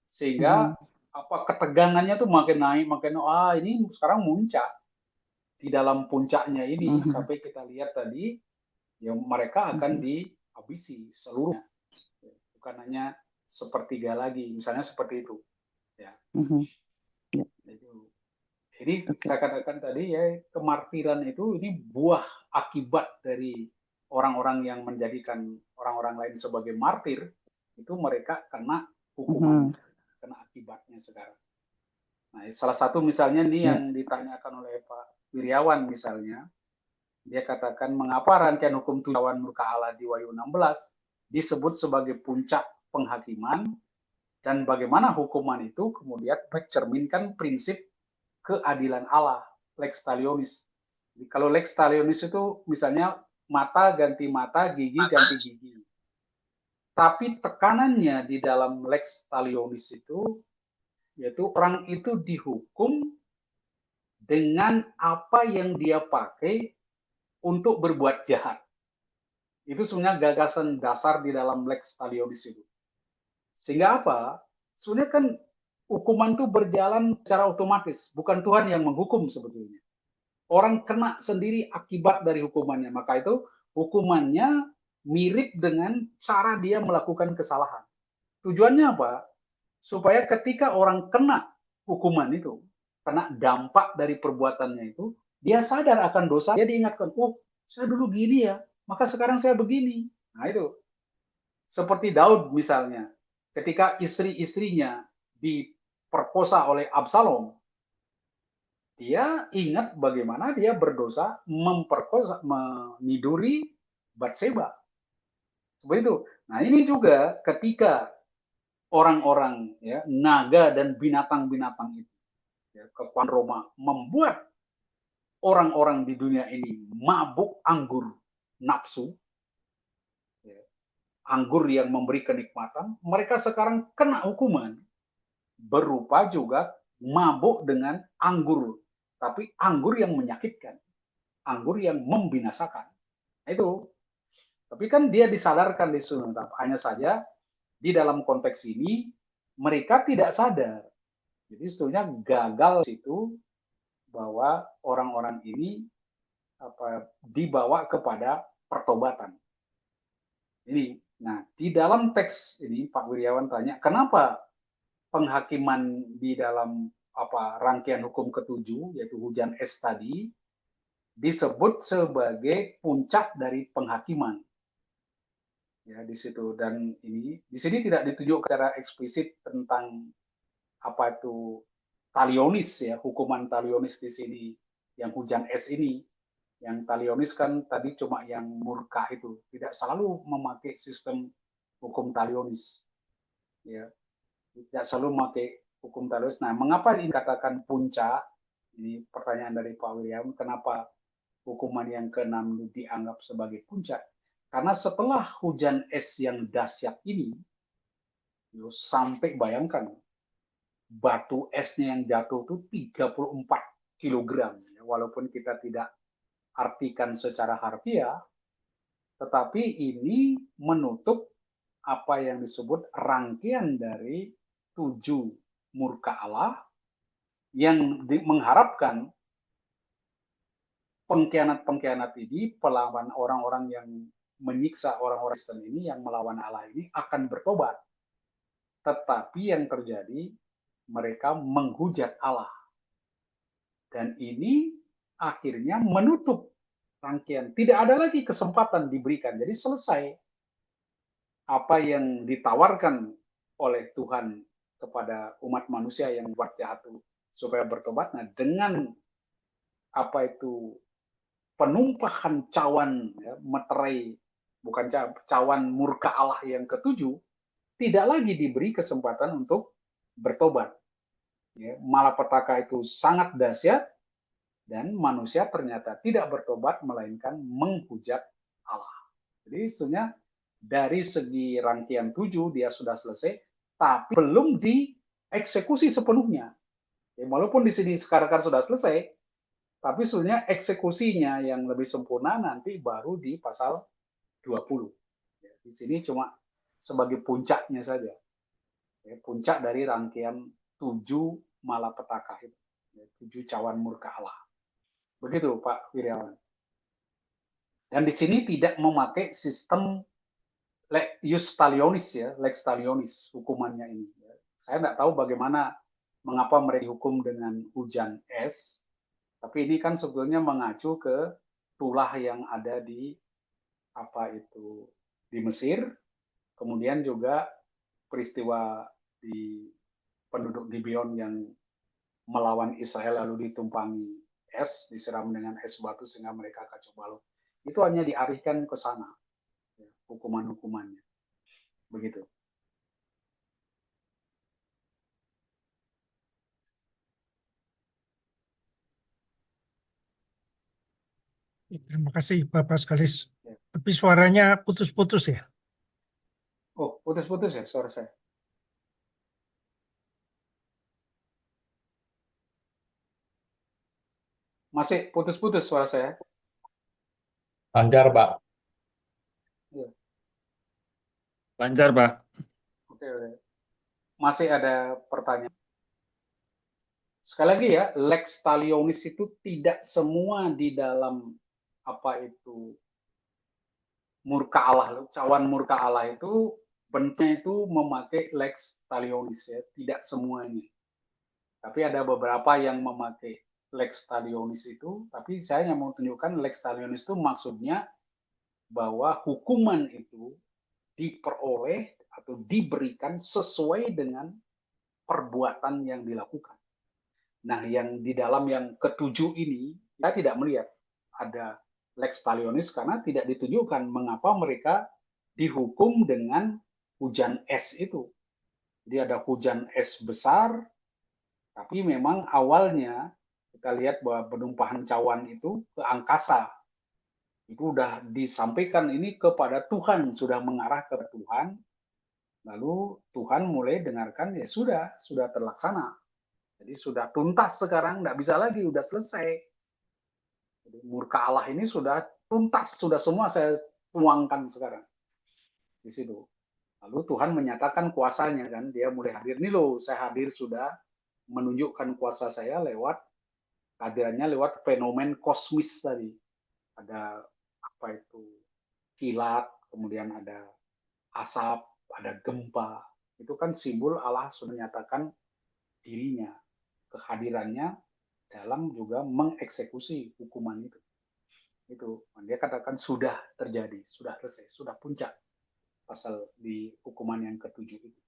sehingga ketegangannya tuh makin naik, ini sekarang muncak. Di dalam puncaknya ini sampai kita lihat tadi, ya mereka akan dihabisi seluruhnya. Bukan hanya sepertiga lagi, misalnya seperti itu. Ya. Jadi saya katakan tadi ya kemartiran itu ini buah akibat dari orang-orang yang menjadikan orang-orang lain sebagai martir, itu mereka kena hukuman, kena akibatnya sekarang. Nah, salah satu misalnya nih yang ditanyakan oleh Pak Wiryawan misalnya, dia katakan mengapa rangkaian hukum tujuan murka Allah di Wahyu 16 disebut sebagai puncak penghakiman dan bagaimana hukuman itu kemudian mencerminkan prinsip keadilan Allah, lex talionis. Jadi, kalau lex talionis itu misalnya mata ganti mata, gigi ganti gigi. Tapi tekanannya di dalam lex talionis itu yaitu orang itu dihukum dengan apa yang dia pakai untuk berbuat jahat. Itu sebenarnya gagasan dasar di dalam lex talionis itu. Sehingga apa? Sebenarnya kan hukuman itu berjalan secara otomatis, bukan Tuhan yang menghukum sebetulnya. Orang kena sendiri akibat dari hukumannya, maka itu hukumannya mirip dengan cara dia melakukan kesalahan. Tujuannya apa? Supaya ketika orang kena hukuman itu, kena dampak dari perbuatannya itu, dia sadar akan dosa, dia diingatkan, saya dulu gini ya, maka sekarang saya begini. Nah itu, seperti Daud misalnya, ketika istri-istrinya diperkosa oleh Absalom, dia ingat bagaimana dia berdosa memperkosa, meniduri Batseba. Seperti itu. Nah ini juga ketika orang-orang ya naga dan binatang-binatang itu ya, kekuatan Roma membuat orang-orang di dunia ini mabuk anggur nafsu, ya, anggur yang memberi kenikmatan, mereka sekarang kena hukuman berupa juga mabuk dengan anggur, tapi anggur yang menyakitkan, anggur yang membinasakan. Itu. Tapi kan dia disadarkan di sunat. Hanya saja di dalam konteks ini mereka tidak sadar. Jadi sebetulnya gagal itu bahwa orang-orang ini dibawa kepada pertobatan. Ini, nah di dalam teks ini Pak Wiryawan tanya, kenapa penghakiman di dalam rangkaian hukum ketujuh yaitu hujan es tadi disebut sebagai puncak dari penghakiman. Ya di situ, dan ini di sini tidak ditunjuk secara eksplisit tentang apa itu talionis ya, hukuman talionis di sini, yang hujan es ini. Yang talionis kan tadi cuma yang murka itu, tidak selalu memakai sistem hukum talionis. Ya, tidak selalu memakai hukum talionis. Nah, mengapa dikatakan puncak? Ini pertanyaan dari Pak William, kenapa hukuman yang keenam dianggap sebagai puncak? Karena setelah hujan es yang dahsyat ini, sampai bayangkan batu esnya yang jatuh itu 34 kilogram. Walaupun kita tidak artikan secara harfiah, tetapi ini menutup apa yang disebut rangkaian dari 7 murka Allah yang mengharapkan pengkhianat-pengkhianat ini, pelawan orang-orang yang menyiksa orang-orang Kristen ini, yang melawan Allah ini akan bertobat. Tetapi yang terjadi, mereka menghujat Allah. Dan ini akhirnya menutup rangkaian. Tidak ada lagi kesempatan diberikan. Jadi selesai apa yang ditawarkan oleh Tuhan kepada umat manusia yang buat jahat itu supaya bertobat. Nah, dengan apa itu penumpahan cawan ya, meterai, bukan cawan murka Allah yang ketujuh, tidak lagi diberi kesempatan untuk bertobat. Ya, malapetaka itu sangat dahsyat dan manusia ternyata tidak bertobat melainkan menghujat Allah. Jadi sebetulnya dari segi rangkaian 7 dia sudah selesai, tapi belum dieksekusi sepenuhnya. Ya, walaupun di sini sekarang sudah selesai, tapi sebenarnya eksekusinya yang lebih sempurna nanti baru di pasal 20. Ya, di sini cuma sebagai puncaknya saja. Ya, puncak dari rangkaian 7 malapetaka itu. Ya, 7 cawan murka Allah. Begitu Pak Wiryawan. Dan di sini tidak memakai sistem Lex talionis ya, Lex talionis hukumannya ini. Saya nggak tahu bagaimana mengapa mereka dihukum dengan hujan es, tapi ini kan sebetulnya mengacu ke tulah yang ada di apa itu di Mesir, kemudian juga peristiwa di penduduk Gibeon yang melawan Israel lalu ditumpangi es, disiram dengan es batu sehingga mereka kacau balau. Itu hanya diarahkan ke sana hukuman-hukumannya. Begitu. Terima kasih Bapak Skalis. Ya. Tapi suaranya putus-putus ya. Oh, putus-putus ya suara saya. Masih putus-putus suara saya. Lancar, Pak. Ya. Lancar Pak. Oke, oke. Masih ada pertanyaan. Sekali lagi ya, lex talionis itu tidak semua di dalam apa itu murka Allah, cawan murka Allah itu bentuknya itu memakai lex talionis ya, tidak semuanya. Tapi ada beberapa yang memakai lex talionis itu, tapi saya yang mau tunjukkan lex talionis itu maksudnya bahwa hukuman itu diperoleh atau diberikan sesuai dengan perbuatan yang dilakukan. Nah, yang di dalam yang ketujuh ini, kita tidak melihat ada lex talionis karena tidak ditunjukkan mengapa mereka dihukum dengan hujan es itu. Jadi ada hujan es besar, tapi memang awalnya kita lihat bahwa penumpahan cawan itu ke angkasa. Itu sudah disampaikan ini kepada Tuhan, sudah mengarah ke Tuhan. Lalu Tuhan mulai dengarkan, ya sudah terlaksana. Jadi sudah tuntas sekarang, nggak bisa lagi, udah selesai. Jadi murka Allah ini sudah tuntas, sudah semua saya tuangkan sekarang di situ. Lalu Tuhan menyatakan kuasanya kan, dia mulai hadir. Nih loh, saya hadir sudah menunjukkan kuasa saya lewat kehadirannya lewat fenomen kosmis tadi. Ada apa itu kilat, kemudian ada asap, ada gempa. Itu kan simbol Allah sudah menyatakan dirinya, kehadirannya dalam juga mengeksekusi hukuman itu. Itu dia katakan sudah terjadi, sudah selesai, sudah puncak pasal di hukuman yang ketujuh itu.